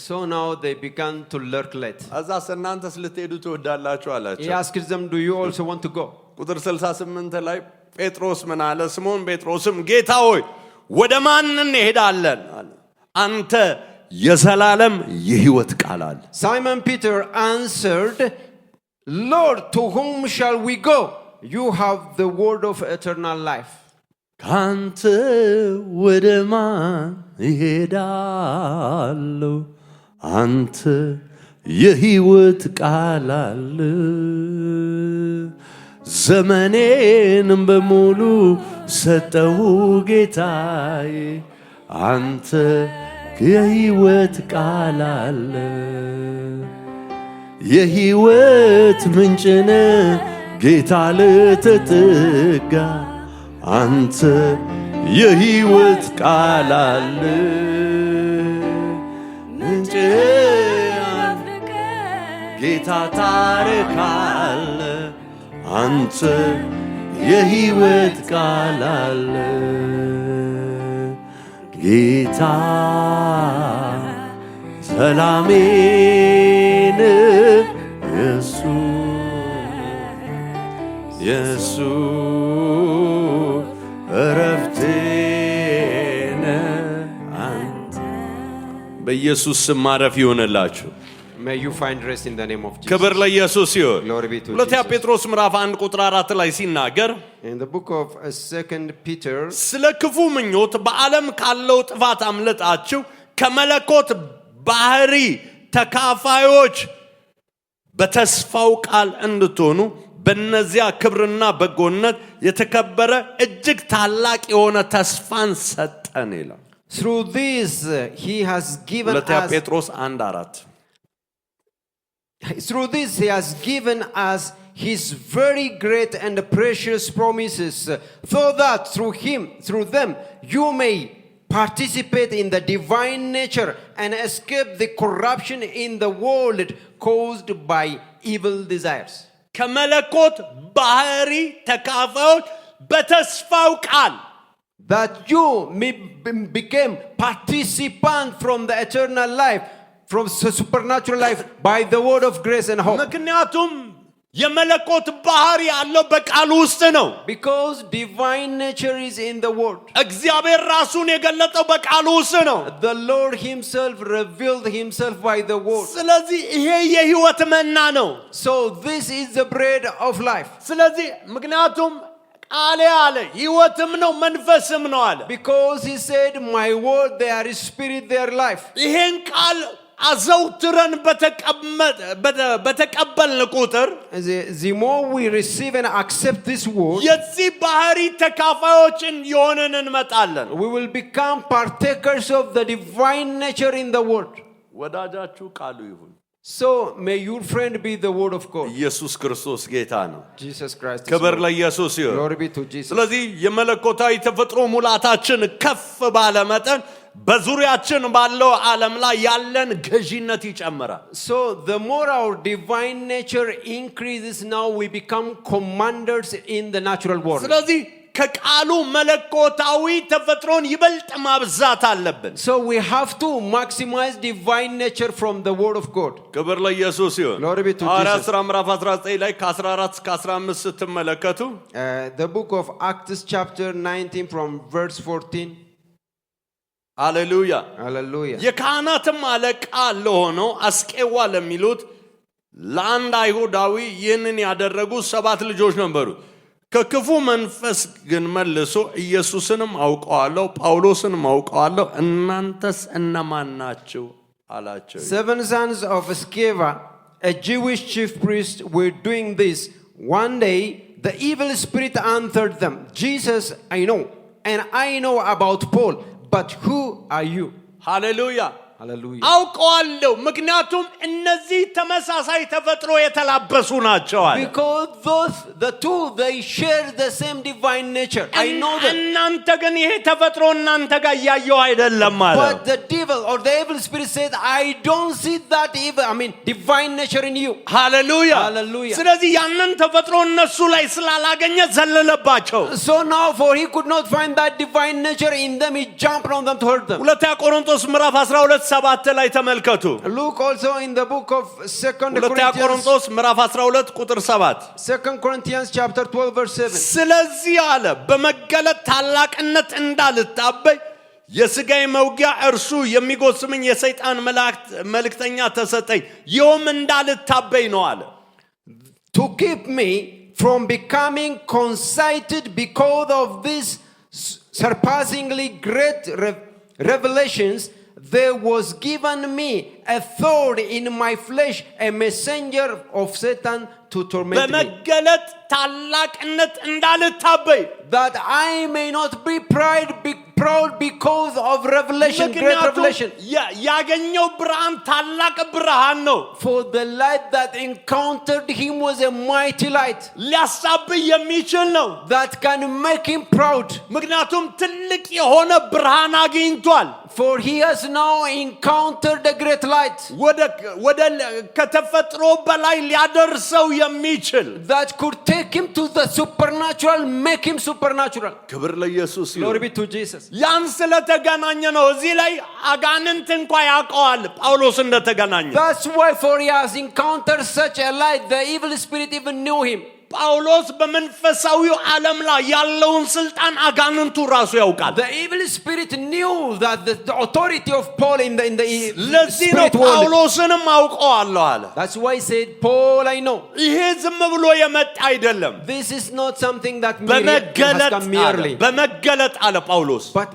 So now they began to lurk late. እዛ እናንተስ ልትሄዱ ትወዳላችሁ አላቸው። He asked them, do you also want to go? ቁጥር 68 ላይ ጴጥሮስ ምን አለ? ስምዖን ጴጥሮስም ጌታ ሆይ ወደ ማን እንሄዳለን አለ። አንተ የዘላለም የሕይወት ቃል አለ። Simon Peter answered, Lord, to whom shall we go? You have the word of eternal life. ካንተ ወደ ማን እሄዳለሁ? አንተ የሕይወት ቃል አለ። ዘመኔንም በሙሉ ሰጠሁ ጌታዬ፣ አንተ የሕይወት ቃል አለ። የሕይወት ምንጭነ ጌታ ልትጠጋ፣ አንተ የሕይወት ቃል አለ። ምንጭ ጌታ ታሪክ አለ፣ አንተ የሕይወት ቃል አለ። ጌታ ሰላሜን ኢየሱስ እረፍቴን አንተ። በኢየሱስ ስም ማረፍ ይሆንላችሁ። May you find rest in the name of Jesus. ክብር ለኢየሱስ ይሁን። Glory be to ሁለተኛ Jesus. ጴጥሮስ ምዕራፍ 1 ቁጥር 4 ላይ ሲናገር In the book of 2 Peter, ስለ ክፉ ምኞት በዓለም ካለው ጥፋት አምልጣችሁ ከመለኮት ባህሪ ተካፋዮች በተስፋው ቃል እንድትሆኑ በእነዚያ ክብርና በጎነት የተከበረ እጅግ ታላቅ የሆነ ተስፋን ሰጠን ይላል። through this he has given ሁለተኛ us ጴጥሮስ 1:4 Through this he has given us his very great and precious promises, so that through them you may participate in the divine nature and escape the corruption in the world caused by evil desires. ከመለኮት ባህሪ ተካፋዮች በተስፋው ቃል That you may become participant from the eternal life, from the supernatural life, by the word of grace and hope. ምክንያቱም የመለኮት ባህሪ ያለው በቃሉ ውስጥ ነው። Because divine nature is in the word. እግዚአብሔር ራሱን የገለጠው በቃሉ ውስጥ ነው። The Lord himself revealed himself by the word. ስለዚህ ይሄ የሕይወት መና ነው። So this is the bread of life. ስለዚህ ምክንያቱም ቃሌ አለ ሕይወትም ነው መንፈስም ነው አለ። Because he said, my word, they are spirit, they are life. ይሄን ቃል አዘውትረን በተቀበልን ቁጥር The more we receive and accept this word, የዚህ ባህሪ ተካፋዮችን የሆንን እንመጣለን። we will become partakers of the divine nature in the word. ወዳጃችሁ ቃሉ ይሁን። So may your friend be the word of God. ኢየሱስ ክርስቶስ ጌታ ነው። Jesus Christ is ክብር Lord. ለኢየሱስ ይሁን። Glory be to Jesus. ስለዚህ የመለኮታዊ ተፈጥሮ ሙላታችን ከፍ ባለ መጠን በዙሪያችን ባለው ዓለም ላይ ያለን ገዢነት ይጨምራል። So the more our divine nature increases, now we become commanders in the natural world. ስለዚህ ከቃሉ መለኮታዊ ተፈጥሮን ይበልጥ ማብዛት አለብን። So we have to maximize divine nature from the word of God. ክብር ለኢየሱስ ይሁን። Glory be to ሐዋርያት Jesus. ሥራ ምዕራፍ 19 ላይ ከ14 እስከ 15 ስትመለከቱ The book of Acts chapter 19 from verse 14. ሃሌሉያ Hallelujah. የካህናትም አለቃ ለሆነው አስቄዋ ለሚሉት ለአንድ አይሁዳዊ ይህንን ያደረጉ 7 ልጆች ነበሩ። ከክፉ መንፈስ ግን መልሶ ኢየሱስንም አውቀዋለሁ ጳውሎስንም አውቀዋለሁ እናንተስ እነማን ናችሁ አላቸው። 7 sons of Sceva, a Jewish chief priest, were doing this. One day the evil spirit answered them, Jesus I know, and I know about Paul, but who are you? Hallelujah. Hallelujah. አውቀዋለሁ ምክንያቱም እነዚህ ተመሳሳይ ተፈጥሮ የተላበሱ ናቸው አለ። Because the two they share the same divine nature. I know that. እናንተ ግን ይሄ ተፈጥሮ እናንተ ጋር ያየው አይደለም አለ። But the devil or the evil spirit said, I don't see that divine nature in you. Hallelujah. Hallelujah. ስለዚህ ያንን ተፈጥሮ እነሱ ላይ ስላላገኘ ዘለለባቸው። So now for he could not find that divine nature in them, he jumped on them to hurt them. ሁለተኛ ቆሮንቶስ ምዕራፍ 12 7 ላይ ተመልከቱ። Look also in the book of 2 ሁለተኛ ቆሮንቶስ ምዕራፍ 12 ቁጥር 7 2 Corinthians chapter 12 verse 7 ስለዚህ አለ በመገለጥ ታላቅነት እንዳልታበይ የሥጋዬ መውጊያ እርሱ የሚጎስመኝ የሰይጣን መልእክተኛ ተሰጠኝ ይኸውም እንዳልታበይ ነው አለ። To keep me from becoming conceited because of these surpassingly great revelations, there was given me a thorn in my flesh, a messenger of Satan to torment me. በመገለጥ ታላቅነት እንዳልታበይ that I may not be proud because of revelation, great revelation. ያገኘው ብርሃን ታላቅ ብርሃን ነው። For the light that encountered him was a mighty light. ሊያሳብይ የሚችል ነው. That can make him proud. ምክንያቱም ትልቅ የሆነ ብርሃን አግኝቷል። For he has now encountered a great light. ወደ ከተፈጥሮ በላይ ሊያደርሰው የሚችል that could take him to the supernatural, make him supernatural. ክብር ለኢየሱስ ይሁን። Glory be to Jesus. ያን ስለተገናኘ ነው እዚህ ላይ አጋንንት እንኳን ያውቀዋል ጳውሎስ እንደተገናኘ። That's why for he has encountered such a light, the evil spirit even knew him. ጳውሎስ በመንፈሳዊው ዓለም ላይ ያለውን ስልጣን አጋንንቱ ራሱ ያውቃል። The evil spirit knew that the authority of Paul in the ለዚህ ነው ጳውሎስንም አውቀዋለሁ አለ። That's why he said, Paul I know. ይሄ ዝም ብሎ የመጣ አይደለም። This is not something that has come merely. በመገለጥ አለ ጳውሎስ። But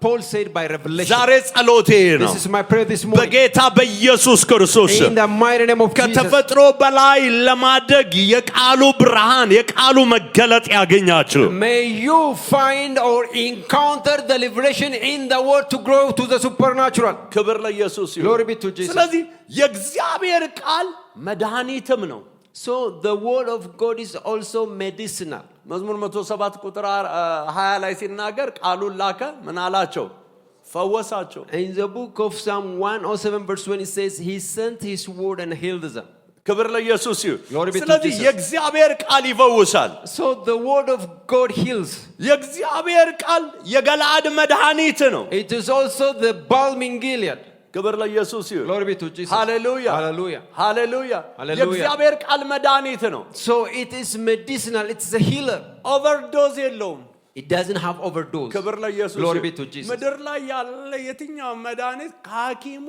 Paul said by revelation. ዛሬ ጸሎቴ ነው። This is my prayer this morning. በጌታ በኢየሱስ ክርስቶስ in the mighty name of Jesus. ከተፈጥሮ በላይ ለማደግ የቃሉ ብርሃን የቃሉ መገለጥ ያገኛችሁ። May you find or encounter the liberation in the word to grow to the supernatural. ክብር ለኢየሱስ ይሁን። Glory be to Jesus. ስለዚህ የእግዚአብሔር ቃል መድኃኒትም ነው። So the word of God is also medicinal. መዝሙር 107 ቁጥር 20 ላይ ሲናገር ቃሉን ላከ ምን አላቸው? ፈወሳቸው። In the book of Psalm 107 verse 20 it says he sent his word and healed them. ክብር ለኢየሱስ ይሁን። Glory be to ስለዚህ Jesus. የእግዚአብሔር ቃል ይፈውሳል። So the word of God heals. የእግዚአብሔር ቃል የገለዓድ መድኃኒት ነው። It is also the balm in Gilead. ክብር ለኢየሱስ ይሁን። Glory be to Jesus. ሃሌሉያ Hallelujah. ሃሌሉያ። Hallelujah. የእግዚአብሔር ቃል መድኃኒት ነው። So it is medicinal, it's a healer. ኦቨርዶዝ የለውም። It doesn't have overdose. ክብር ለኢየሱስ Glory ይሁን። be to Jesus. ምድር ላይ ያለ የትኛው መድኃኒት ከሐኪሙ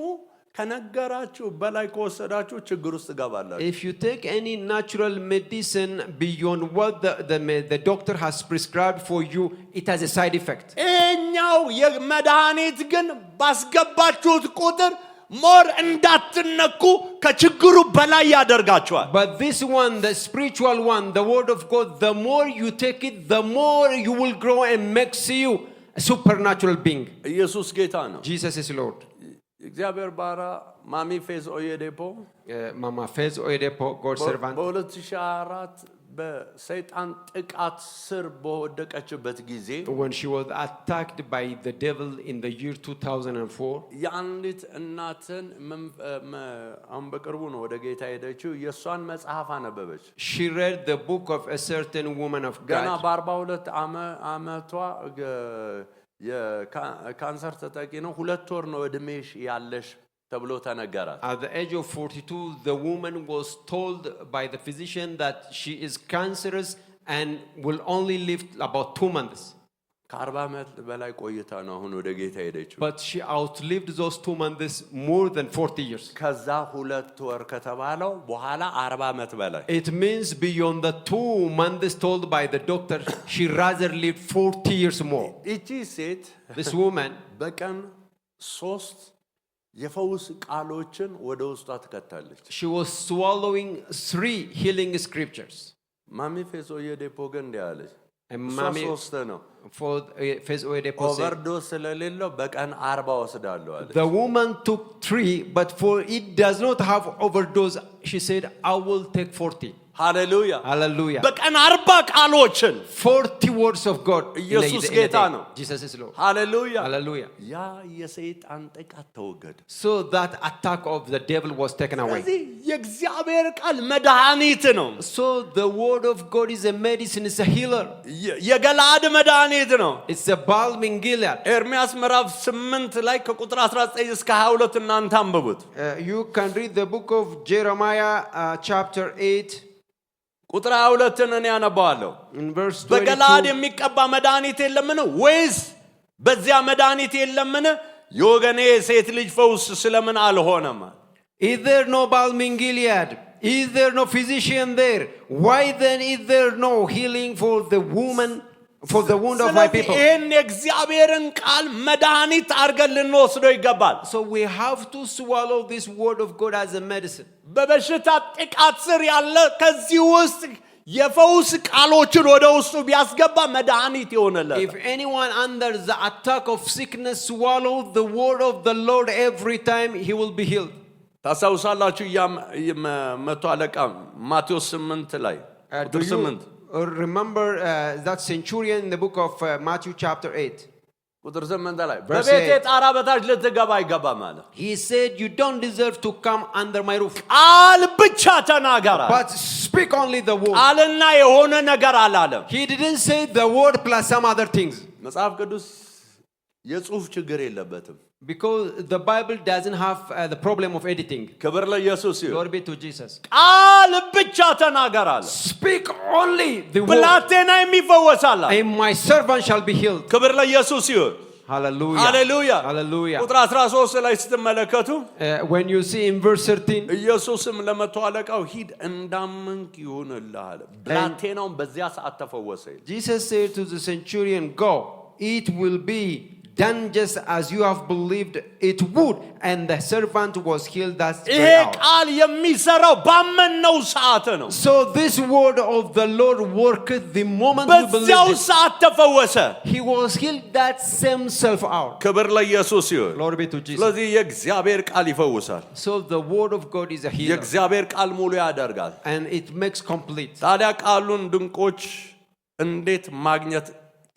ከነገራችሁ በላይ ከወሰዳችሁ ችግር ውስጥ ገባላችሁ። If you take any natural medicine beyond what the doctor has prescribed for you, it has a side effect. እኛው የመድኃኒት ግን ባስገባችሁት ቁጥር ሞር እንዳትነኩ ከችግሩ በላይ ያደርጋችኋል። But this one, the spiritual one, the word of God, the more you take it, the more you will grow and makes you a supernatural being. ኢየሱስ ጌታ ነው። Jesus is Lord. እግዚአብሔር ባራ ማሚ ፌዝ ኦየዴፖ Mama Fez Oyedepo, God's servant. በ2004 በሰይጣን ጥቃት ስር በወደቀችበት ጊዜ When she was attacked by the devil in the year 2004, የአንዲት እናትን አሁን በቅርቡ ነው ወደ ጌታ ሄደችው። የእሷን መጽሐፍ አነበበች። she read the book of a certain woman of ገና God. በ42 ዓመቷ የካንሰር ተጠቂ ነው። 2 ወር ነው እድሜሽ ያለሽ ተብሎ ተነገራት። At the age of 42, the woman was told by the physician that she is cancerous and will only live about 2 months. ከ40 ዓመት በላይ ቆይታ ነው አሁን ወደ ጌታ ሄደችው። But she outlived those 2 months more than 40 years. ከዛ 2 ወር ከተባለው በኋላ 40 ዓመት በላይ. It means beyond the 2 months told by the doctor, she rather lived 40 years more. እቺ ሴት This woman በቀን 3 የፈውስ ቃሎችን ወደ ውስጧ ትከታለች. she was swallowing 3 healing scriptures. ማሚ ፌሶዬ ዴፖ ገንደ ያለች Mommy, ነው for face away deposit. ኦቨርዶስ ስለሌለው በቀን 40 ወስዳለሁ አለች. The woman took 3, but for it does not have overdose, she said, I will take 40. Hallelujah. Hallelujah. በቀን 40 ቃሎችን 40 words of God. ኢየሱስ ጌታ ነው. Jesus is Lord. Hallelujah. Hallelujah. ያ የሰይጣን ጥቃት ተወገደ. So that attack of the devil was taken away. ስለዚህ የእግዚአብሔር ቃል መድኃኒት ነው. So the word of God is a medicine, it's a healer. የገላድ መድኃኒት ነው. It's a balm in Gilead. ኤርምያስ ምዕራፍ 8 ላይ ከቁጥር 19 እስከ 22 እናንተ አንብቡት. You can read the book of Jeremiah chapter 8. ቁጥር 22ን እኔ አነባዋለሁ. In verse 22. በገላድ የሚቀባ መድኃኒት የለምን? ወይስ በዚያ መድኃኒት የለምን? የወገኔ ሴት ልጅ ፈውስ ስለምን አልሆነም? Is there no balm in Gilead? Is there no physician there? Why then is there no healing for the woman, for the wound of my people? ይህን የእግዚአብሔርን ቃል መድኃኒት አድርገን ልንወስደው ይገባል. So we have to swallow this word of God as a medicine. በበሽታ ጥቃት ስር ያለ ከዚህ ውስጥ የፈውስ ቃሎችን ወደ ውስጡ ቢያስገባ መድኃኒት ይሆነለታል. If anyone under the attack of sickness swallow the word of the Lord every time, he will be healed. ታሳውሳላችሁ መቶ አለቃ ማቴዎስ 8 ላይ ቁጥር 8 remember that centurion in the book of Matthew chapter 8. ቁጥር 8 ላይ በቤቴ ጣራ በታች ልትገባ አይገባም አለ. He said, you don't deserve to come under my roof. ቃል ብቻ ተናገር አለ. But speak only the word. ቃልና የሆነ ነገር አላለም. He didn't say the word plus some other things. መጽሐፍ ቅዱስ የጽሁፍ ችግር የለበትም. Because the Bible doesn't have the problem of editing. ክብር ለኢየሱስ ይሁን. Glory be to Jesus. ቃል ብቻ ተናገር አለ. Speak only the word. ብላቴና የሚፈወሳል አለ. And my servant shall be healed. ክብር ለኢየሱስ ይሁን. Hallelujah. Hallelujah. Hallelujah. ቁጥር 13 ላይ ስትመለከቱ when you see in verse 13, ኢየሱስም ለመቶ አለቃው ሂድ እንዳመንክ ይሁንልህ አለ. ብላቴናውም በዚያ ሰዓት ተፈወሰ. Jesus said to the centurion, go, it will be done just as you have believed it would, and the servant was healed that ይሄ very hour. ቃል የሚሰራው ባመነው ሰዓት ነው. So this word of the Lord worked the moment you በዚያው believed it. ሰዓት ተፈወሰ. He was healed that same self hour. ክብር ለኢየሱስ ይሁን. Glory be to Jesus. ስለዚህ የእግዚአብሔር ቃል ይፈውሳል. So the word of God is a healer, የእግዚአብሔር ቃል ሙሉ ያደርጋል. and it makes complete. ታዲያ ቃሉን ድንቆች እንዴት ማግኘት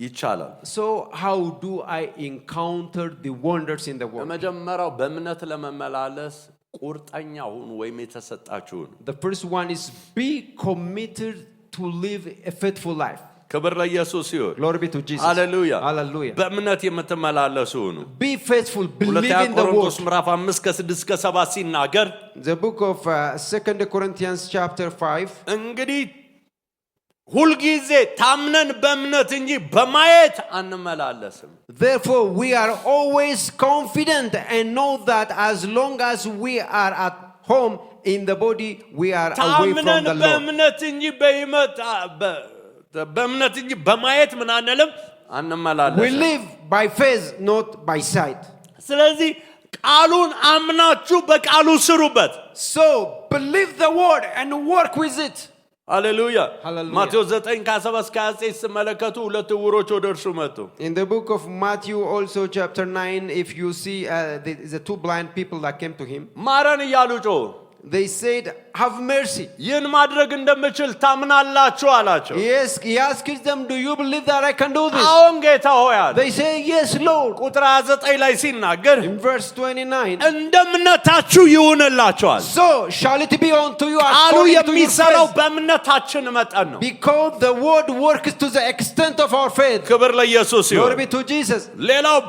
ይቻላል? So how do I encounter the wonders in the word? የመጀመሪያው በእምነት ለመመላለስ ቁርጠኛ ሁኑ ወይም የተሰጣችሁን። The first one is be committed to live a faithful life. ክብር ለኢየሱስ ይሁን. Glory be to Jesus. ሃሌሉያ. Hallelujah. በእምነት የምትመላለሱ ሁኑ. Be faithful, believe in the ቆሮንቶስ word. ምዕራፍ 5 ከ6 እስከ 7 ሲናገር The book of 2 Corinthians chapter 5. እንግዲህ ሁልጊዜ ታምነን በእምነት እንጂ በማየት አንመላለስም. Therefore we are always confident and know that as long as we are at home in the body, we are away from ታምነን the Lord. በእምነት እንጂ በእምነት እንጂ በማየት ምን አንልም አንመላለስም. We live by faith, not by sight. ስለዚህ ቃሉን አምናችሁ በቃሉ ስሩበት. So believe the word and work with it. ሃሌሉያ. Hallelujah. ማቴዎስ 9 ከ7 እስከ 29 ሲመለከቱ ሁለት ዕውሮች ወደ እርሱ መጡ. In the book of Matthew also chapter 9, if you see the 2 blind people that came to him, ማረን እያሉ ጮሁ. they said, have mercy. ይህን ማድረግ እንደምችል ታምናላችሁ አላቸው. Yes, he asked them, do you believe that I can do this? አዎን ጌታ ሆይ አሉ. They say, yes, Lord. ቁጥር 29 ላይ ሲናገር In verse 29, እንደ እምነታችሁ ይሁንላችኋል. so shall it be unto you ቃሉ according to your የሚሰራው faith. በእምነታችን መጠን ነው. Because the word works to the extent of our faith. ክብር ለኢየሱስ Glory ይሁን. be to Jesus. ሌላው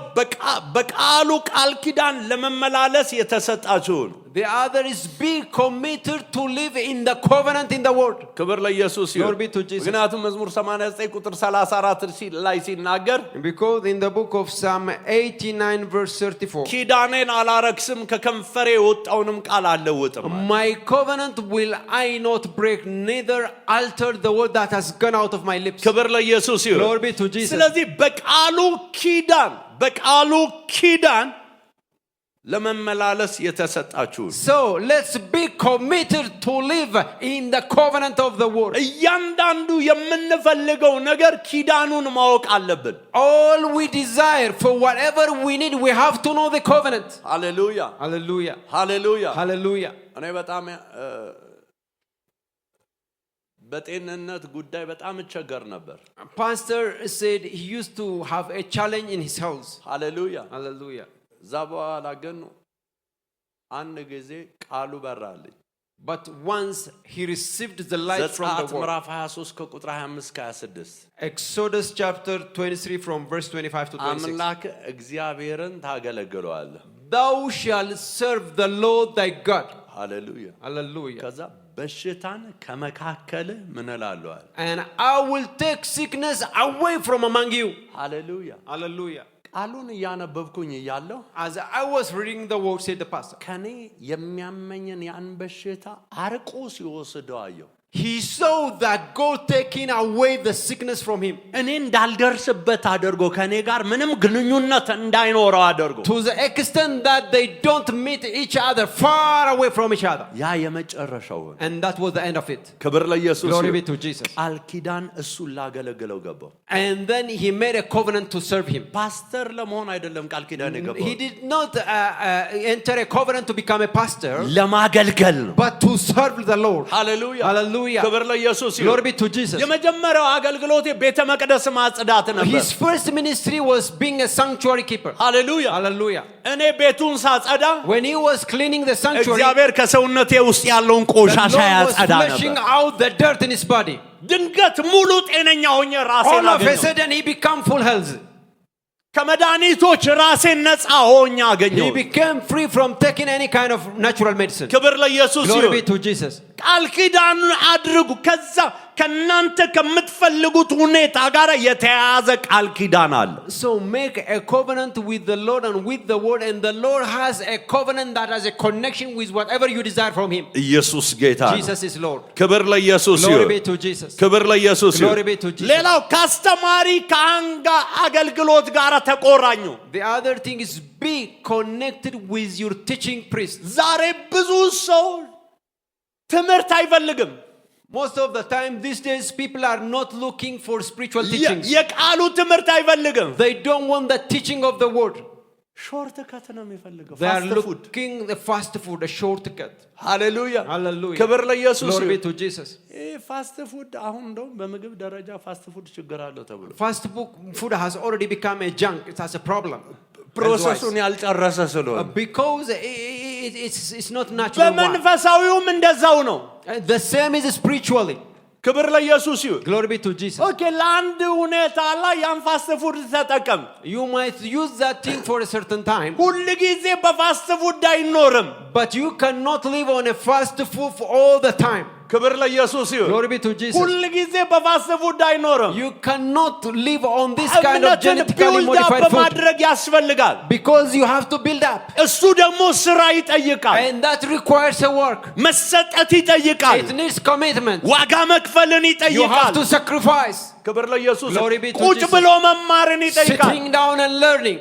በቃሉ ቃል ኪዳን ለመመላለስ የተሰጣችሁን The other is be committed to live in the covenant in the word. ክብር ለኢየሱስ ይሁን። Glory be to Jesus. ምክንያቱም መዝሙር 89 ቁጥር 34 ላይ ሲናገር Because in the book of Psalm 89 verse 34, ኪዳኔን አላረክስም ከከንፈሬ የወጣውንም ቃል አልለውጥም። my covenant will I not break, neither alter the word that has gone out of my lips. ክብር ለኢየሱስ ይሁን። Glory be to Jesus. ስለዚህ በቃሉ ኪዳን ለመመላለስ የተሰጣችሁ So let's be committed to live in the covenant of the word. እያንዳንዱ የምንፈልገው ነገር ኪዳኑን ማወቅ አለብን። All we desire, for whatever we need, we have to know the covenant. ሃሌሉያ Hallelujah. ሃሌሉያ። Hallelujah. እኔ በጣም በጤንነት ጉዳይ በጣም እቸገር ነበር። Pastor said he used to have a challenge in his house. ሃሌሉያ። Hallelujah. እዛ በኋላ ግን አንድ ጊዜ ቃሉ በራልኝ። But once he received the light from the word. ምዕራፍ 23 ከቁጥር 25 26 Exodus chapter 23 from verse 25 to 26. አምላክ እግዚአብሔርን ታገለግለዋለህ። Thou shalt serve the Lord thy God. ሃሌሉያ። Hallelujah. ከዛ በሽታን ከመካከል ምን እላለሁ? And I will take sickness away from among you. ሃሌሉያ። Hallelujah. ቃሉን እያነበብኩኝ እያለሁ As I was reading the word, said the pastor, ከኔ የሚያመኝን ያን በሽታ አርቆ ሲወስደው አየሁ። he saw that God taking away the sickness from him. እኔ እንዳልደርስበት አድርጎ ከኔ ጋር ምንም ግንኙነት እንዳይኖረው አድርጎ To the extent that they don't meet each other, far away from each other. ያ የመጨረሻው And that was the end of it. ክብር ለኢየሱስ። Glory be to Jesus. ቃል ኪዳን እሱን ላገለግለው ገባው። And then he made a covenant to serve him. ፓስተር ለመሆን አይደለም ቃል ኪዳን የገባው። He did not enter a covenant to become a pastor, ለማገልገል ነው። but to serve the Lord. ሃሌሉያ። Hallelujah. ክብር ለኢየሱስ። Glory be to Jesus. የመጀመሪያው አገልግሎቴ ቤተ መቅደስ ማጽዳት ነበር። His first ministry was being a sanctuary keeper. ሃሌሉያ። Hallelujah. እኔ ቤቱን ሳጸዳ When he was cleaning the sanctuary, እግዚአብሔር ከሰውነቴ ውስጥ ያለውን the ቆሻሻ Lord was ያጸዳ flushing ነበር። out the dirt in his body. ድንገት ሙሉ ጤነኛ ሆኜ ራሴን All of a አገኘሁ። sudden, he became full health. ከመድኃኒቶች ራሴን ነፃ ሆኜ አገኘሁ። He became free from taking any kind of natural medicine. ክብር ለኢየሱስ Glory ይሁን። be to Jesus. ቃል ኪዳኑን አድርጉ። ከዛ ከናንተ ከምትፈልጉት ሁኔታ ጋር የተያያዘ ቃል ኪዳን አለ። So make a covenant with the Lord and with the word, and the Lord has a covenant that has a connection with whatever you desire from him. ኢየሱስ ጌታ ነው። Jesus is Lord. ክብር ለኢየሱስ Glory ይሁን። be to Jesus. ክብር ለኢየሱስ ይሁን። Glory be to Jesus. ሌላው ከአስተማሪ ካህን ጋር አገልግሎት ጋር ተቆራኙ። The other thing is be connected with your teaching priest. ዛሬ ብዙ ሰው ትምህርት አይፈልግም። Most of the time these days people are not looking for spiritual teachings. የቃሉ ትምህርት አይፈልግም። They don't want the teaching of the word. ሾርት ከት ነው የሚፈልገው። They are ፋስት ፉድ። looking the fast food, a shortcut. ሃሌሉያ። Hallelujah. ክብር ለኢየሱስ Glory be ይሁን። to Jesus. ፋስት ፉድ አሁን እንደውም በምግብ ደረጃ ፋስት ፉድ ችግር አለው ተብሎ Fast food has already become a junk. It has a problem. ፕሮሰሱን ያልጨረሰ ስለሆነ Because it's not natural. በመንፈሳዊውም እንደዛው ነው። The same is spiritually. ክብር ለኢየሱስ ይሁን። Glory be to Jesus. ኦኬ ለአንድ ሁኔታ ላይ ያን ፋስት ፉድ ተጠቀም። You might use that thing for a certain time, ሁል ጊዜ በፋስት ፉድ አይኖርም። but you cannot live on a fast food for all the time. ክብር ለኢየሱስ ይሁን። Glory be to Jesus. ሁል ጊዜ በፋስት ፉድ አይኖርም። You cannot live on this kind of እምነትን genetically ቢውልድ አፕ modified food, በማድረግ ያስፈልጋል። because you have to build up, እሱ ደግሞ ስራ ይጠይቃል። and that requires a work. መሰጠት ይጠይቃል። It needs commitment. ዋጋ መክፈልን You have ይጠይቃል። to sacrifice. ክብር ለኢየሱስ። Glory be to ቁጭ Jesus. ብሎ መማርን ይጠይቃል። Sitting down and learning.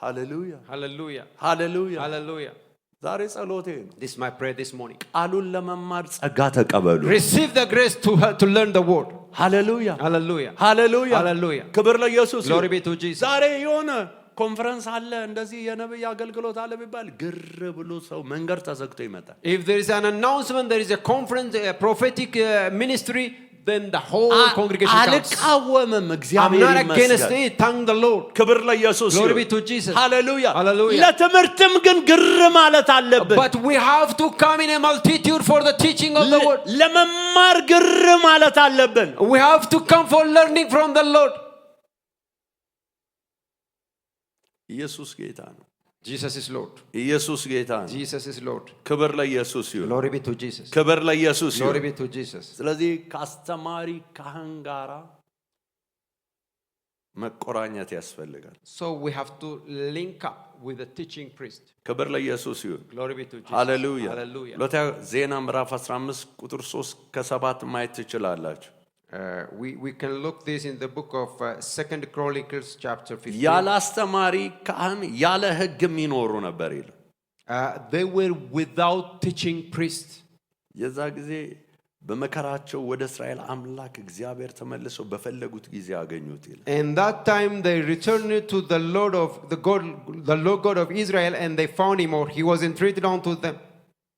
ሃሌሉያ Hallelujah. ሃሌሉያ። Hallelujah. ዛሬ ጸሎቴ ነው። This is my prayer this morning. ቃሉን ለመማር ጸጋ ተቀበሉ። Receive the grace to learn the word. ሃሌሉያ Hallelujah. ሃሌሉያ Hallelujah. ክብር ለኢየሱስ። Glory be to Jesus. ዛሬ የሆነ ኮንፈረንስ አለ እንደዚህ የነብይ አገልግሎት አለ ቢባል ግር ብሎ ሰው መንገድ ተዘግቶ ይመጣል። If there is an announcement, there is a conference, a prophetic ministry, then the whole congregation comes. አልቃወምም። I'm እግዚአብሔር not against ይመስገን። it. Thank the Lord. ክብር ለኢየሱስ። Glory be to Jesus. ሃሌሉያ Hallelujah. ለትምህርትም ግን ግር ማለት አለብን። But we have to come in a multitude for the teaching of the word. ለመማር ግር ማለት አለብን። We have to come for learning from the Lord. ኢየሱስ ጌታ ነው። Jesus is Lord. ኢየሱስ ጌታ ነው። Jesus is Lord. ክብር ለኢየሱስ ይሁን። Glory be to Jesus. ክብር ለኢየሱስ ይሁን። Glory be to Jesus. ስለዚህ ከአስተማሪ ካህን ጋራ መቆራኘት ያስፈልጋል። So we have to link up with the teaching priest. ክብር ለኢየሱስ ይሁን። Glory be to Jesus. ሃሌሉያ። Hallelujah. ሁለተኛ ዜና ምዕራፍ 15 ቁጥር 3 ከ7 ማየት ትችላላችሁ። We can look this in the book of 2 Chronicles chapter 15. ያለ አስተማሪ ካህን ያለ ሕግ የሚኖሩ ነበር ይላል። They were without teaching priest. የዛ ጊዜ በመከራቸው ወደ እስራኤል አምላክ እግዚአብሔር ተመልሰው በፈለጉት ጊዜ አገኙት ይላል። And that time they returned to the Lord God of Israel, and they found him, or he was entreated unto them.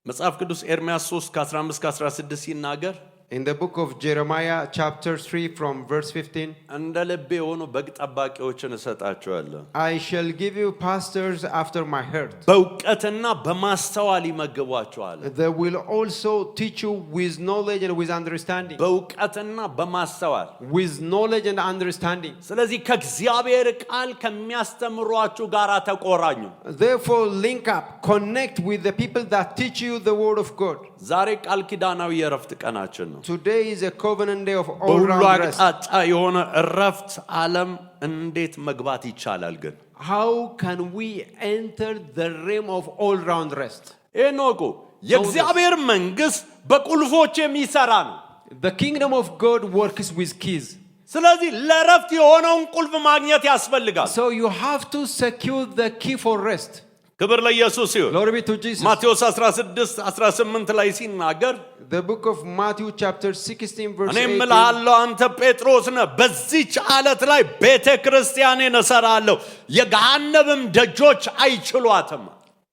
መጽሐፍ ቅዱስ ኤርምያስ 3 ከ15-16 ሲናገር In the book of Jeremiah chapter 3 from verse 15, እንደ ልቤ የሆኑ በግ ጠባቂዎችን እሰጣቸዋለሁ። I shall give you pastors after my heart. በእውቀትና በማስተዋል ይመግቧቸዋል። They will also teach you with knowledge and with understanding. በእውቀትና በማስተዋል With knowledge and understanding. ስለዚህ ከእግዚአብሔር ቃል ከሚያስተምሯችሁ ጋር ተቆራኙ። Therefore link up, connect with the people that teach you the word of God. ዛሬ ቃል ኪዳናዊ የእረፍት ቀናችን ነው። Today is a covenant day of all በሁሉ round rest. አቅጣጫ የሆነ እረፍት ዓለም እንዴት መግባት ይቻላል ግን? How can we enter the realm of all round rest? ይህን ወቁ። የእግዚአብሔር መንግሥት በቁልፎች የሚሰራ ነው። The kingdom of God works with keys. ስለዚህ ለእረፍት የሆነውን ቁልፍ ማግኘት ያስፈልጋል። So you have to secure the key for rest. ክብር ለኢየሱስ ይሁን። Glory be to Jesus. ማቴዎስ 16:18 ላይ ሲናገር The book of Matthew chapter 16 verse እኔ 18. እምልሃለሁ አንተ ጴጥሮስ ነህ፣ በዚህች ዓለት ላይ ቤተ ክርስቲያኔን እሠራለሁ፣ የገሃነምም ደጆች አይችሏትም።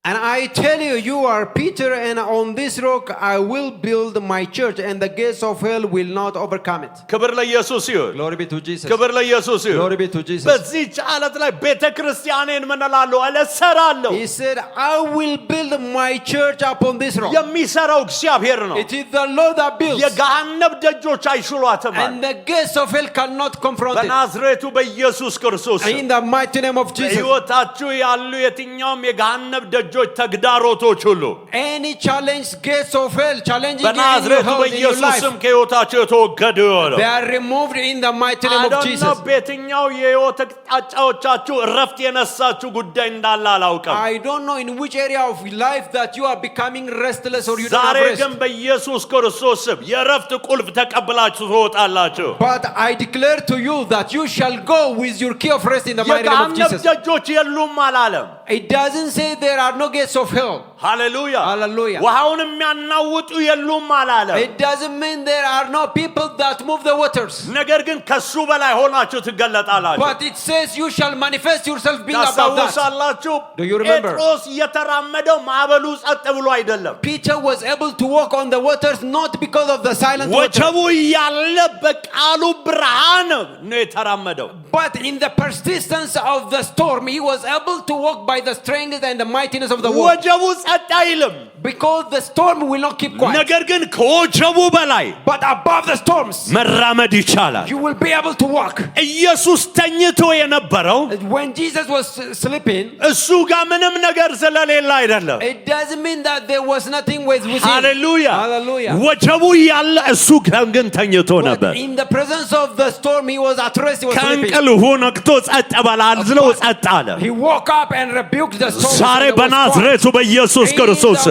And I tell you, you are Peter, and on this rock I will build my church, and the gates of hell will not overcome it. ክብር ለኢየሱስ ይሁን። Glory be to Jesus. ክብር ለኢየሱስ ይሁን። Glory be to Jesus. በዚህች ዓለት ላይ ቤተ ክርስቲያኔን ምን እላለሁ አለ? እሠራለሁ። He said, I will build my church upon this rock. የሚሠራው እግዚአብሔር ነው። It is the Lord that builds. የገሃነም ደጆች አይችሏትም። And the gates of hell cannot confront it. በናዝሬቱ በኢየሱስ ክርስቶስ In the mighty name of Jesus. በሕይወታችሁ ያሉ የትኛውም የገሃነም ደጆች ተግዳሮቶች ሁሉ Any challenge, gates of hell, challenging you in your በናዝሬቱ health, in your በኢየሱስ life, ስም ከሕይወታቸው የተወገዱ ይሆናል። they are removed in the mighty name of Jesus. በየትኛው የሕይወት አቅጣጫዎቻችሁ እረፍት የነሳችሁ ጉዳይ እንዳለ አላውቅም። I don't know in which area of life that you are becoming restless or you don't ዛሬ have rest. ግን በኢየሱስ ክርስቶስ ስም የእረፍት ቁልፍ ተቀብላችሁ ትወጣላችሁ። But I declare to you that you shall go with your key of rest in the mighty name of የገሃነም Jesus. ደጆች የሉም አላለም። It doesn't say there are no gates of hell. ሃሌሉያ። Hallelujah. ውሃውን የሚያናውጡ የሉም አላለም። It doesn't mean there are no people that move the waters. ነገር ግን ከሱ በላይ ሆናችሁ ትገለጣላችሁ። But it says you shall manifest yourself being above that. ታስታውሳላችሁ? Do you remember? ጴጥሮስ የተራመደው ማዕበሉ ጸጥ ብሎ አይደለም። Peter was able to walk on the waters not because of the silent ወጀቡ water, እያለ በቃሉ ብርሃን ነው የተራመደው። but in the persistence of the storm he was able to walk by the strength and the mightiness of the water. ወጀቡ ጸጥ አይልም። Because the storm will not keep quiet. ነገር ግን ከወጀቡ በላይ But above the storms መራመድ ይቻላል። you will be able to walk. ኢየሱስ ተኝቶ የነበረው When Jesus was sleeping, እሱ ጋር ምንም ነገር ስለሌለ አይደለም። it doesn't mean that there was nothing within. ሃሌሉያ። Hallelujah. ወጀቡ ያለ እሱ ግን ተኝቶ ነበር። But in the presence of the storm he was at rest, he was sleeping. ከእንቅልፉ ነቅቶ ጸጥ በል አዝለው ጸጥ አለ። He woke up and rebuked the storm. ዛሬ በናዝሬቱ በኢየሱስ ክርስቶስ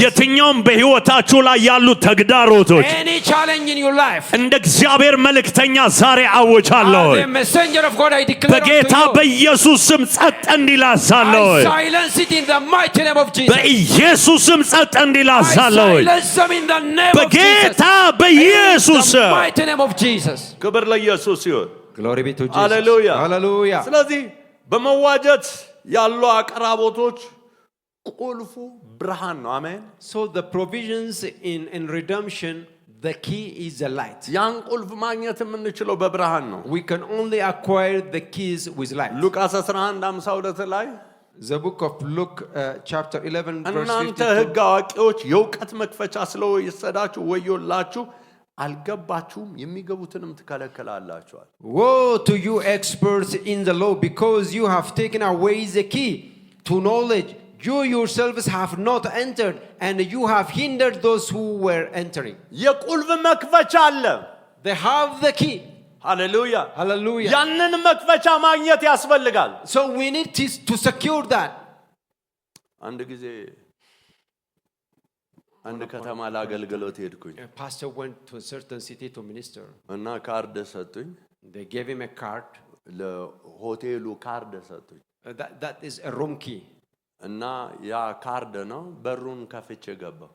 የትኛውም በሕይወታችሁ ላይ ያሉ ተግዳሮቶች any challenge in your life, እንደ እግዚአብሔር መልእክተኛ ዛሬ አውጃለሁ። the messenger of God I declare በጌታ unto you, በኢየሱስ ስም ጸጥ እንዲላዛለሁ። I silence it in the mighty name of Jesus. በኢየሱስ ስም ጸጥ I እንዲላዛለሁ። silence them in the name of Jesus. በጌታ በኢየሱስ In the mighty name of Jesus. ክብር ለኢየሱስ ይሁን። Glory be to Jesus. Hallelujah. Hallelujah. ስለዚህ በመዋጀት ያሉ አቅራቦቶች ቁልፉ ብርሃን ነው። አሜን። So the provisions in redemption, the key is the light. ያን ቁልፍ ማግኘት የምንችለው በብርሃን ነው። We can only acquire the keys with light. ሉቃስ 11:52 ላይ The book of Luke chapter 11 verse እናንተ 52. ሕግ አዋቂዎች የእውቀት መክፈቻ ስለወሰዳችሁ ወዮላችሁ፣ አልገባችሁም፣ የሚገቡትንም ትከለክላላችኋል። Woe to you experts in the law, because you have taken away the key to knowledge. You yourselves have not entered, and you have hindered those who were entering. የቁልፍ መክፈቻ አለ። They have the key. ሃሌሉያ Hallelujah. ያንን መክፈቻ ማግኘት ያስፈልጋል። So we need to secure that. አንድ ጊዜ አንድ ከተማ ለአገልግሎት ሄድኩኝ A pastor went to a certain city to minister. እና ካርድ ሰጡኝ። They gave him a card. ለሆቴሉ ካርድ ሰጡኝ። That is a room key. እና ያ ካርድ ነው። በሩን ከፍቼ ገባሁ።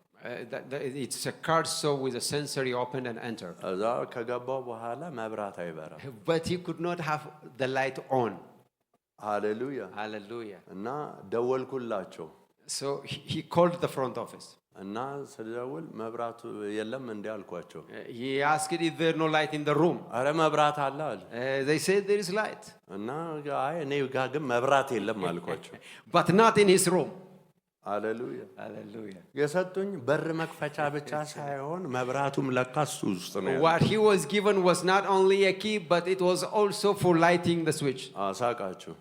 It's a card, so with a sensor he opened and entered. እዛ ከገባሁ በኋላ መብራት አይበራም። But he could not have the light on. ሃሌሉያ Hallelujah. እና ደወልኩላቸው። So he called the front office. እና ስደውል መብራቱ የለም እንዴ አልኳቸው። He asked if there no light in the room. አረ መብራት አለ አለ። They said there is light. እና አይ እኔ ጋር ግን መብራት የለም አልኳቸው። But not in his room. ሃሌሉያ Hallelujah. የሰጡኝ በር መክፈቻ ብቻ ሳይሆን መብራቱም ለካስ ውስጥ ነው። What he was given was not only a key, but it was also for lighting the switch. አሳቃችሁ።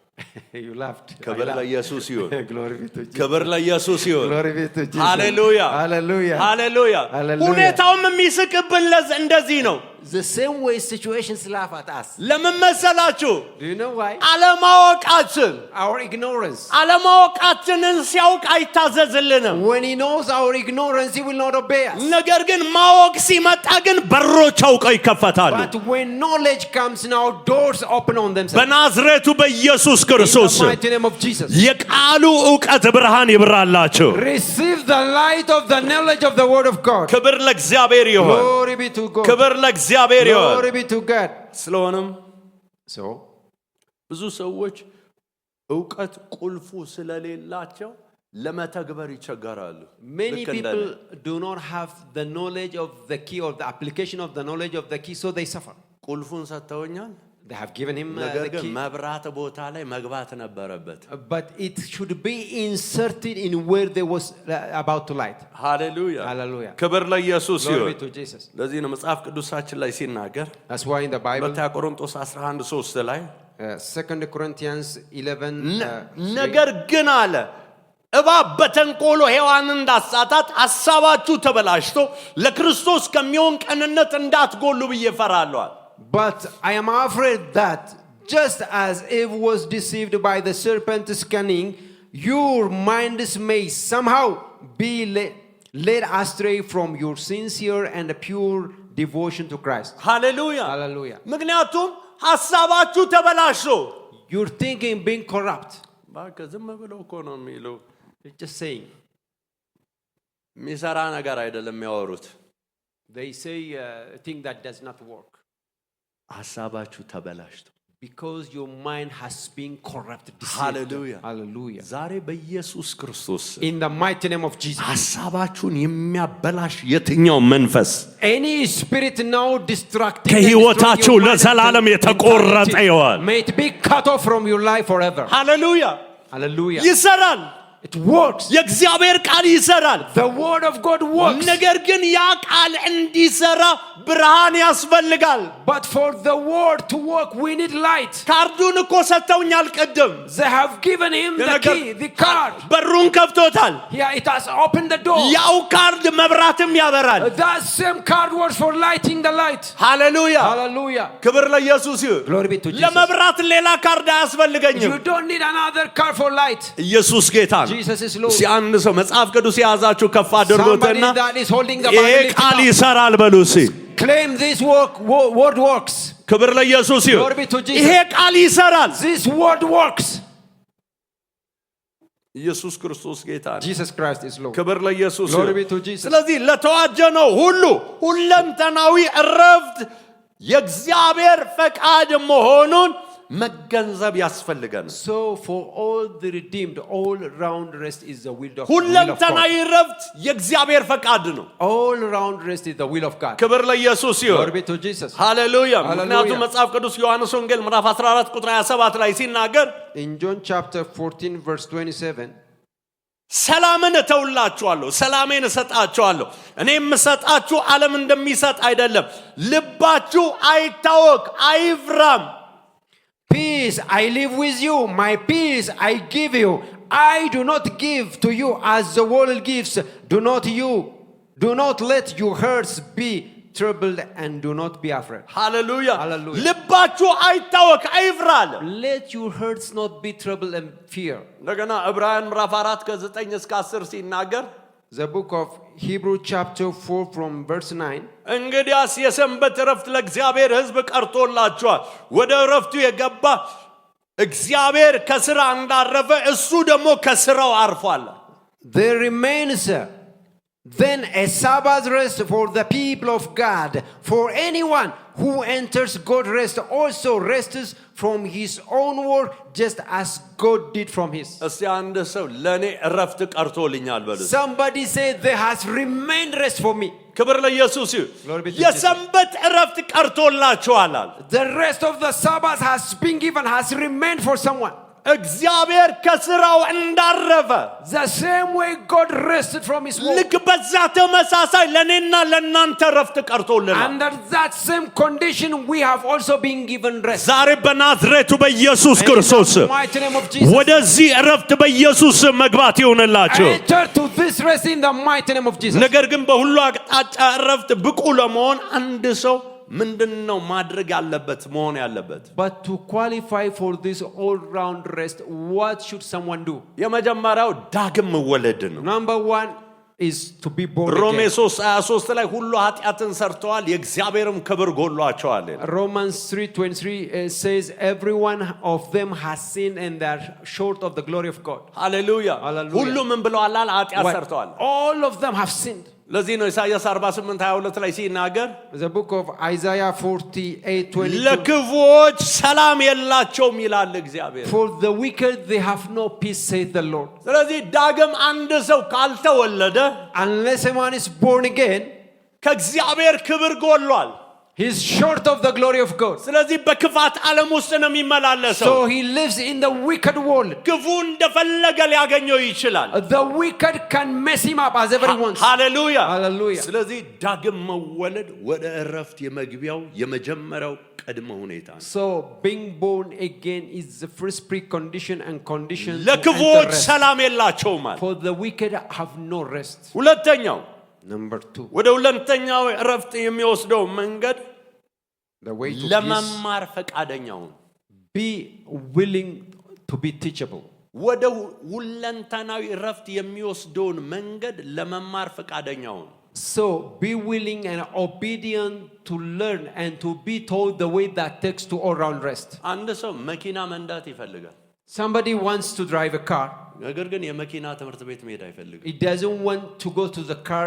You laughed. ክብር ለኢየሱስ ይሁን። Glory be to Jesus. ክብር ለኢየሱስ ይሁን። Glory be to Jesus. ሃሌሉያ Hallelujah. ሃሌሉያ Hallelujah. ሁኔታውም የሚስቅብን እንደዚህ ነው። The same way situations laugh at us. ለምን መሰላችሁ? Do you know why? አለማወቃችን Our ignorance. አለማወቃችንን ሲያውቅ አይታዘዝልንም። When he knows our ignorance, he will not obey us. ነገር ግን ማወቅ ሲመጣ ግን በሮች አውቀው ይከፈታሉ። But when knowledge comes now, doors open on themselves. በናዝሬቱ በኢየሱስ ክርስቶስ In the mighty name of Jesus. የቃሉ ዕውቀት ብርሃን ይብራላችሁ። Receive the light of the knowledge of the word of God. ክብር ለእግዚአብሔር ይሁን። Glory be to God. ክብር ለእግዚአብሔር ይሁን። Glory be to God. ስለሆነም So, ብዙ ሰዎች ዕውቀት ቁልፉ ስለሌላቸው ለመተግበር ይቸገራሉ። many people do not have the knowledge of the key or the application of the knowledge of the key, so they suffer. ቁልፉን ሰጥተውኛል። They have given him ነገር the ግን key. መብራት ቦታ ላይ መግባት ነበረበት። But it should be inserted in where they was about to light. ሃሌሉያ Hallelujah. ክብር ለኢየሱስ Glory ይሁን። be to Jesus. ለዚህ ነው መጽሐፍ ቅዱሳችን ላይ ሲናገር That's why in the Bible, ሁለተኛ ቆሮንቶስ 11:3 ላይ 2 Corinthians 11, ነገር ግን አለ እባብ በተንኮሎ ሔዋንን እንዳሳታት ሐሳባችሁ ተበላሽቶ ለክርስቶስ ከሚሆን ቀንነት እንዳትጎሉ ብዬ እፈራለሁ። but I am afraid that just as Eve was deceived by the serpent's cunning, your minds may somehow be led astray from your sincere and pure devotion to Christ. ሃሌሉያ Hallelujah. ምክንያቱም ሐሳባችሁ ተበላሽቶ Your thinking being corrupt. ባከ ዝም ብለው እኮ ነው የሚለው። It's just saying. የሚሰራ ነገር አይደለም የሚያወሩት። They say a thing that does not work. ሐሳባችሁ ተበላሽቶ Because your mind has been corrupted. Hallelujah. Hallelujah. ዛሬ በኢየሱስ ክርስቶስ In the mighty name of Jesus. ሐሳባችሁን የሚያበላሽ የትኛው መንፈስ Any spirit now distracting ከሕይወታችሁ ለዘላለም የተቆረጠ ይሆን። may it be cut off from your life forever. ሃሌሉያ Hallelujah. ይሰራል። It works. የእግዚአብሔር ቃል ይሰራል። The word of God works. ነገር ግን ያ ቃል እንዲሰራ ብርሃን ያስፈልጋል። But for the word to work, we need light. ካርዱን እኮ ሰጥተውኛል ቅድም። They have given him the key, the card. በሩን ከፍቶታል። Yeah, it has opened the door. ያው ካርድ መብራትም ያበራል። That same card was for lighting the light. ሃሌሉያ Hallelujah. ክብር ለኢየሱስ ይሁን። Glory be to Jesus. ለመብራት ሌላ ካርድ አያስፈልገኝም። You don't need another card for light. ኢየሱስ ጌታ ነው። Jesus is Lord. ሲያንድ ሰው መጽሐፍ ቅዱስ የያዛችሁ ከፍ አድርጉትና Somebody that is holding the ይሄ Bible, ቃል lift it up. ይሰራል በሉ እስኪ። Claim this word works. ክብር ለኢየሱስ ይሁን። Glory be to Jesus. ይሄ ቃል ይሰራል። This word works. ኢየሱስ ክርስቶስ ጌታ ነው። Jesus Christ is Lord. ክብር ለኢየሱስ Glory ይሁን። be to Jesus. ስለዚህ ለተዋጀነው ሁሉ ሁለንተናዊ እረፍት የእግዚአብሔር ፈቃድ መሆኑን መገንዘብ ያስፈልጋል። So for all the redeemed, all round rest is the will of God. ሁለንተናዊ እረፍት የእግዚአብሔር ፈቃድ ነው። All round rest is the will of God. ክብር ለኢየሱስ ይሁን። Glory be to Jesus. ሃሌሉያ። Hallelujah. ምክንያቱም መጽሐፍ ቅዱስ ዮሐንስ ወንጌል ምዕራፍ 14 ቁጥር 27 ላይ ሲናገር In John chapter 14 verse 27, ሰላምን እተውላችኋለሁ፣ ሰላሜን እሰጣችኋለሁ። እኔ የምሰጣችሁ ዓለም እንደሚሰጥ አይደለም። ልባችሁ አይታወክ፣ አይፍራም። peace I live with you, my peace I give you. I do not give to you as the world gives. Do not let your hearts be troubled and do not be afraid. ሃሌሉያ Hallelujah. ልባችሁ አይታወክ አይፍራል። Let your hearts not be troubled and fear. እንደገና ዕብራውያን ምዕራፍ 4 ከ9 እስከ 10 ሲናገር The book of Hebrew chapter 4 from verse 9. እንግዲያስ የሰንበት ዕረፍት ለእግዚአብሔር ሕዝብ ቀርቶላቸዋል። ወደ ዕረፍቱ የገባ እግዚአብሔር ከሥራ እንዳረፈ እሱ ደግሞ ከሥራው አርፏል። There remains then a Sabbath rest for the people of God. For anyone who enters God's rest also rests from his own work, just as God did from his. እስቲ አንድ ሰው ለኔ ዕረፍት ቀርቶልኛል በሉ። Somebody said there has remained rest for me. ክብር ለኢየሱስ ይሁን። Glory be to Jesus. የሰንበት ዕረፍት ቀርቶላቸዋል። The rest of the Sabbath has been given, has remained for someone. እግዚአብሔር ከሥራው እንዳረፈ The same way God rested from his work. ልክ በዛ ተመሳሳይ ለኔና ለናንተ ዕረፍት ቀርቶልናል። Under that same condition we have also been given rest. ዛሬ በናዝሬቱ በኢየሱስ ክርስቶስ In the mighty name of Jesus. ወደዚህ ዕረፍት በኢየሱስ መግባት ይሁንላችሁ። Enter to this rest in the mighty name of Jesus. ነገር ግን በሁሉ አቅጣጫ ዕረፍት ብቁ ለመሆን አንድ ሰው ምንድነው ማድረግ ያለበት መሆን ያለበት? But to qualify for this all-round rest, what should someone do? የመጀመሪያው ዳግም መወለድ ነው። Number one is to be born ሮሜ again. 3:23 ላይ ሁሉ ኃጢአትን ሰርተዋል የእግዚአብሔርም ክብር ጎድሏቸዋል። Romans 3:23 says everyone of them has sinned and they are short of the glory of God. ሃሌሉያ Hallelujah. ሁሉ ምን ብለዋል? ኃጢአት ሰርተዋል። All of them have sinned. ለዚህ ነው ኢሳይያስ 48:22 ላይ ሲናገር The book of Isaiah 48:22. ለክፉዎች ሰላም የላቸውም ይላል እግዚአብሔር። For the wicked they have no peace, saith the Lord. ስለዚህ ዳግም አንድ ሰው ካልተወለደ Unless a man is born again, ከእግዚአብሔር ክብር ጎድሏል። he is short of the glory of God. ስለዚህ በክፋት ዓለም ውስጥ ነው የሚመላለሰው። So he lives in the wicked world. ክፉ እንደፈለገ ሊያገኘው ይችላል። The wicked can mess him up as ever he wants. ሃሌሉያ Hallelujah. ስለዚህ ዳግም መወለድ ወደ ዕረፍት የመግቢያው የመጀመሪያው ቅድመ ሁኔታ ነው። So being born again is the first precondition and condition to enter ለክፉዎች rest. ሰላም የላቸውም ማለት። For the wicked have no rest. ሁለተኛው Number two, ወደ ሁለተኛው ዕረፍት የሚወስደው መንገድ the way to ለመማር ፈቃደኛው be willing to be teachable. ወደ ሁለንተናዊ ዕረፍት የሚወስደውን መንገድ ለመማር ፈቃደኛው So be willing and obedient to learn and to be told the way that takes to all round rest. አንድ ሰው መኪና መንዳት ይፈልጋል። Somebody wants to drive a car. ነገር ግን የመኪና ትምህርት ቤት መሄድ አይፈልግም። He doesn't want to go to the car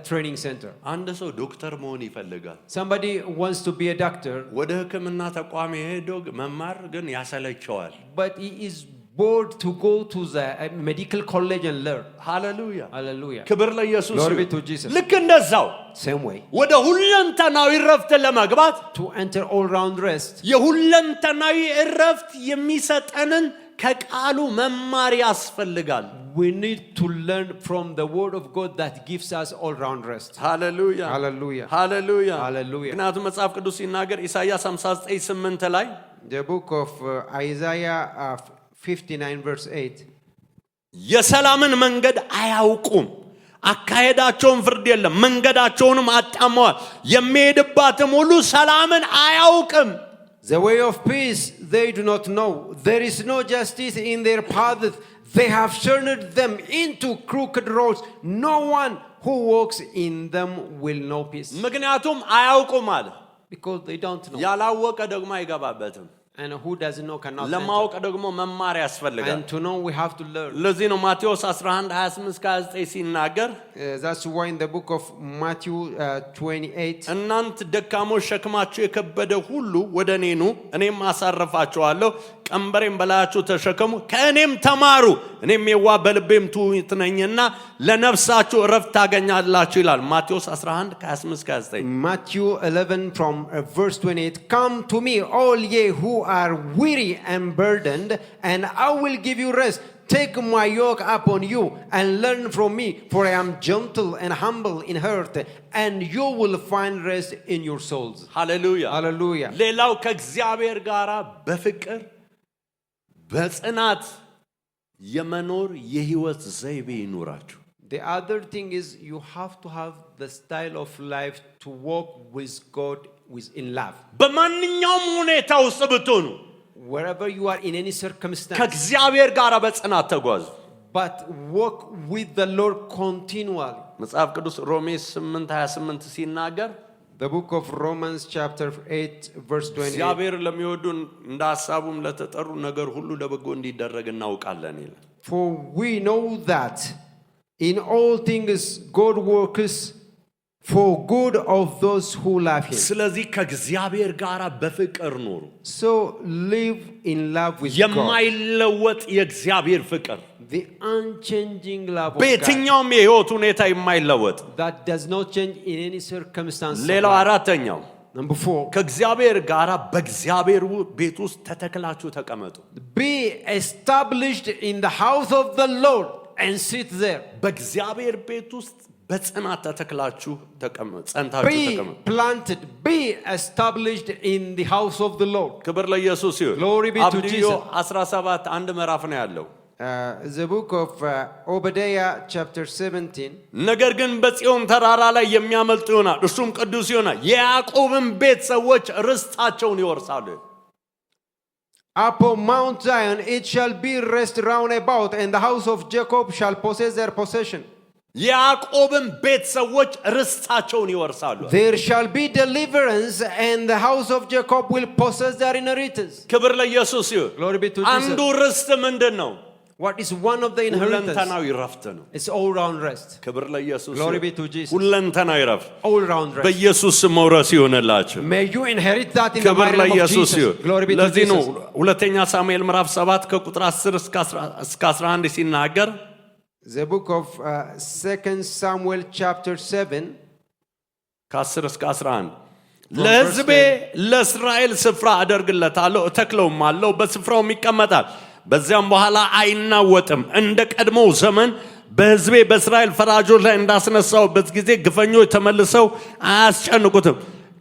training center. አንድ ሰው ዶክተር መሆን ይፈልጋል። Somebody wants to be a doctor. ወደ ሕክምና ተቋም ሄዶ መማር ግን ያሰለቸዋል። But he is bored to go to the medical college and learn. ሃሌሉያ Hallelujah. ክብር ለኢየሱስ Glory be ይሁን። to Jesus. ልክ እንደዛው Same way. ወደ ሁለንተናዊ ዕረፍት ለመግባት To enter all round rest, የሁለንተናዊ ዕረፍት የሚሰጠንን ከቃሉ መማር ያስፈልጋል። we need to learn from the word of God that gives us all round rest. ሃሌሉያ Hallelujah. ሃሌሉያ Hallelujah. ምክንያቱም መጽሐፍ ቅዱስ ሲናገር ኢሳይያስ 59:8 ላይ The book of Isaiah 59 verse 8. የሰላምን መንገድ አያውቁም አካሄዳቸውን ፍርድ የለም መንገዳቸውንም አጣመዋል የሚሄድባትም ሁሉ ሰላምን አያውቅም The way of peace they do not know. There is no justice in their paths. They have turned them into crooked roads. No one who walks in them will know peace. ምክንያቱም አያውቁም አለ Because they don't know. ያላወቀ ደግሞ አይገባበትም And who doesn't know cannot ለማወቅ enter. ደግሞ መማር ያስፈልጋል And to know we have to learn. ለዚህ ነው ማቴዎስ 11:28-29 ሲናገር That's why in the book of Matthew 28. እናንት ደካሞች ሸክማችሁ የከበደ ሁሉ ወደ እኔ ኑ እኔም አሳርፋችኋለሁ ቀንበሬን በላያችሁ ተሸከሙ ከእኔም ተማሩ እኔም የዋህ በልቤም ትሑት ነኝና ለነፍሳችሁ ዕረፍት ታገኛላችሁ ይላል ማቴዎስ 11:28-29 Matthew 11 from verse 28. Come to me, all ye who are weary and burdened, and I will give you rest. Take my yoke upon you and learn from me, for I am gentle and humble in heart, and you will find rest in your souls. ሃሌሉያ Hallelujah. ሌላው ከእግዚአብሔር ጋር በፍቅር በጽናት የመኖር የህይወት ዘይቤ ይኖራችሁ። The other thing is you have to have the style of life to walk with God in love. በማንኛውም ሁኔታ ውስጥ ብትሆኑ wherever you are in any circumstance ከእግዚአብሔር ጋር በጽናት ተጓዙ። but walk with the Lord continually. መጽሐፍ ቅዱስ ሮሜ 8:28 ሲናገር the book of Romans chapter 8 verse 28 እግዚአብሔር ለሚወዱን እንደ ሐሳቡም ለተጠሩ ነገር ሁሉ ለበጎ እንዲደረግ እናውቃለን ይላል። for we know that in all things God works for good of those who love him. ስለዚህ ከእግዚአብሔር ጋር በፍቅር ኑሩ። so live in love with God. የማይለወጥ የእግዚአብሔር ፍቅር the unchanging love of በየትኛውም የህይወት ሁኔታ የማይለወጥ that does not change in any circumstance. ሌላው አራተኛው number 4 ከእግዚአብሔር ጋር በእግዚአብሔር ቤት ውስጥ ተተክላችሁ ተቀመጡ። be established in the house of the Lord and sit there. በእግዚአብሔር ቤት ውስጥ በጽናት ተተክላችሁ ተቀመጡ፣ ጸንታችሁ ተቀመጡ። be planted, be established in the house of the Lord. ክብር ለኢየሱስ ይሁን። Glory be to አብድዮ Jesus. 17 አንድ ምዕራፍ ነው ያለው። the book of Obadiah chapter 17 ነገር ግን በጽዮን ተራራ ላይ የሚያመልጡ ይሆናል፣ እርሱም ቅዱስ ይሆናል፣ የያዕቆብም ቤት ሰዎች ርስታቸውን ይወርሳሉ። upon Mount Zion it shall be rest round about, and the house of Jacob shall possess their possession. የያዕቆብም ቤት ሰዎች ርስታቸውን ይወርሳሉ። there shall be deliverance, and the house of Jacob will possess their inheritance. ክብር ለኢየሱስ ይሁን። Glory be to Jesus. አንዱ ርስት ምንድነው? what is one of the inheritance? ሁለንተናዊ ረፍት ነው። it's all round rest. ክብር ለኢየሱስ ይሁን። Glory be to Jesus. ሁለንተናዊ ረፍት all round rest. በኢየሱስ ስም መውረስ ይሆንላችሁ። may you inherit that in the ክብር mighty name of ለኢየሱስ Jesus. ይሁን። Glory be to ለዚህ ነው Jesus. ሁለተኛ ሳሙኤል ምዕራፍ 7 ከቁጥር 10 እስከ 11 ሲናገር the book of 2 Samuel chapter 7 ከ10 እስከ 11 ለሕዝቤ ለእስራኤል ስፍራ አደርግለታለሁ፣ እተክለውማለሁ፣ በስፍራውም ይቀመጣል፣ በዚያም በኋላ አይናወጥም። እንደ ቀድሞው ዘመን በሕዝቤ በእስራኤል ፈራጆች ላይ እንዳስነሳውበት ጊዜ ግፈኞች ተመልሰው አያስጨንቁትም።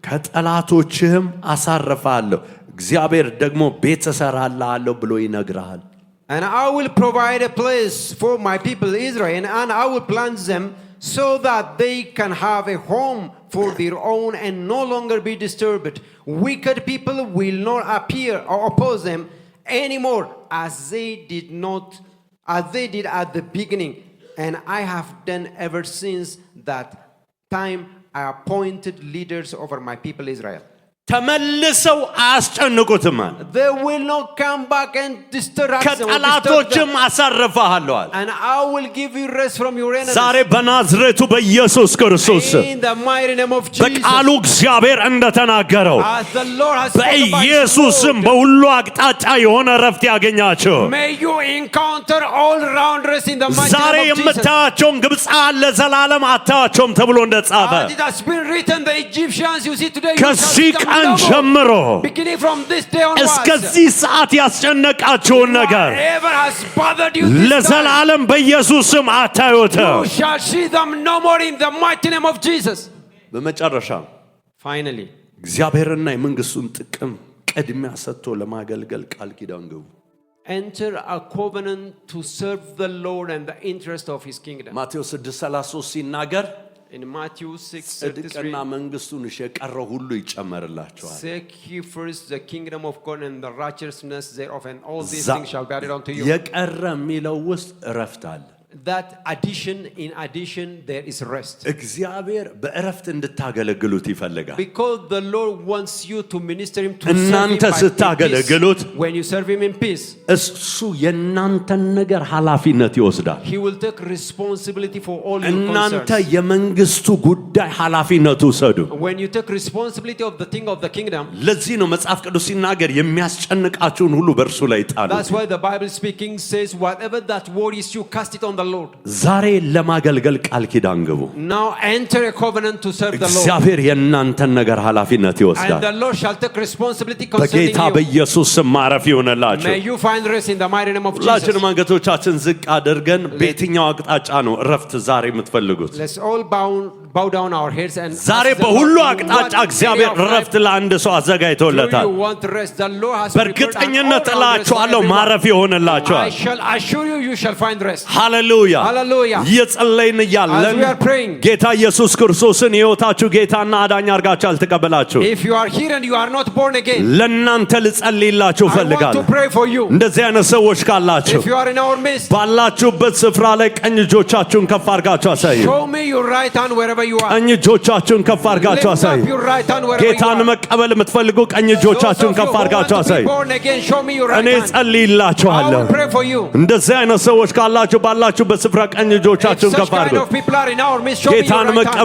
ከጠላቶችህም አሳርፋለሁ፣ እግዚአብሔር ደግሞ ቤት እሠራልሃለሁ ብሎ ይነግርሃል። and I will provide a place for my people Israel, and I will plant them so that they can have a home for their own and no longer be disturbed. Wicked people will not appear or oppose them anymore as they did at the beginning, and I have done ever since that time. I appointed leaders over my people Israel. ተመልሰው አያስጨንቁትም። they will not come back and disturb them. ከጠላቶችም አሳርፍሃለሁ። and I will give you rest from your enemies. ዛሬ በናዝሬቱ በኢየሱስ ክርስቶስ in the mighty name of Jesus. በቃሉ እግዚአብሔር እንደተናገረው as the Lord has spoken by his በኢየሱስም word, በሁሉ አቅጣጫ የሆነ ረፍት ያገኛቸው። may you encounter all round rest in the mighty ዛሬ name of Jesus. የምታያቸውን ግብፃን ለዘላለም አታያቸውም ተብሎ እንደጻፈ as it has been written, the Egyptians you see today, you shall ከዚህ see them ቀን no more. ጀምሮ beginning from this day onwards, እስከዚህ ሰዓት ያስጨነቃቸውን ነገር whatever has bothered you this time, ለዘላለም በኢየሱስ ስም አታዩትም። you shall see them no more in the mighty name of Jesus. በመጨረሻ finally, እግዚአብሔርና የመንግስቱን ጥቅም ቅድሚያ ሰጥቶ ለማገልገል ቃል ኪዳን ገቡ። enter a covenant to serve the Lord and the interest of his kingdom. ማቴዎስ 6:33 ሲናገር in Matthew 6:33, ጽድቅና መንግስቱን የቀረው ሁሉ ይጨመርላችኋል። seek ye first the kingdom of God and the righteousness thereof, and all these things shall be added unto you. የቀረ የሚለው ውስጥ እረፍት አለ። that in addition there is rest. እግዚአብሔር በእረፍት እንድታገለግሉት ይፈልጋል። because the Lord wants you to minister him, to እናንተ serve him ስታገለግሉት when you serve him in peace, እሱ የእናንተን ነገር ኃላፊነት ይወስዳል። he will take responsibility for all your እናንተ concerns. የመንግስቱ ጉዳይ ኃላፊነት ውሰዱ። when you take responsibility of the thing of the kingdom, ለዚህ ነው መጽሐፍ ቅዱስ ሲናገር የሚያስጨንቃችሁን ሁሉ በእርሱ ላይ ጣሉ። that's why the Bible speaking says, whatever that worries you, cast it on the Lord. ዛሬ ለማገልገል ቃል ኪዳን ግቡ። now enter a covenant to serve the Lord, እግዚአብሔር የእናንተን ነገር ኃላፊነት and ይወስዳል። the Lord shall take responsibility concerning በጌታ you. በኢየሱስ ስም ማረፍ ይሆንላችሁ። may you find rest in the mighty name of Jesus. ሁላችንም አንገቶቻችን ዝቅ አድርገን በየትኛው አቅጣጫ ነው እረፍት ዛሬ የምትፈልጉት? let's all bow down our heads and ዛሬ ask the በሁሉ Lord, አቅጣጫ what እግዚአብሔር area of life ረፍት ለአንድ ሰው do አዘጋጅቶለታል። you want rest? The Lord has prepared an በእርግጠኝነት all-round rest for እላችኋለሁ everyone. ማረፍ I ይሆንላችኋል። shall assure you, you shall find rest. ሃሌሉያ Hallelujah. እየጸለይን As እያለን we are praying, ጌታ ኢየሱስ ክርስቶስን የሕይወታችሁ ጌታና አዳኝ አድርጋችሁ አልተቀበላችሁ። if you are here and you are not born again, ለእናንተ ልጸልይላችሁ I want to እፈልጋለሁ። pray for you. እንደዚህ አይነት ሰዎች ካላችሁ If you are in our midst, ባላችሁበት ስፍራ ላይ ቀኝ እጆቻችሁን ከፍ አድርጋችሁ አሳዩ። show me your right hand wherever you are. ቀኝ እጆቻችሁን ከፍ አድርጋችሁ Lift አሳዩ። up your right hand wherever you ጌታን are. መቀበል የምትፈልጉ ቀኝ Those of እጆቻችሁን you ከፍ who want አድርጋችሁ to be አሳዩ። born again, show me your right እኔ hand. I ጸልይላችኋለሁ። will pray for you. እንደዚህ አይነት ሰዎች ካላችሁ ባላችሁበት ስፍራ ቀኝ If እጆቻችሁን such ከፍ kind አድርጉ። of people are in our midst, show me your ጌታን right hand.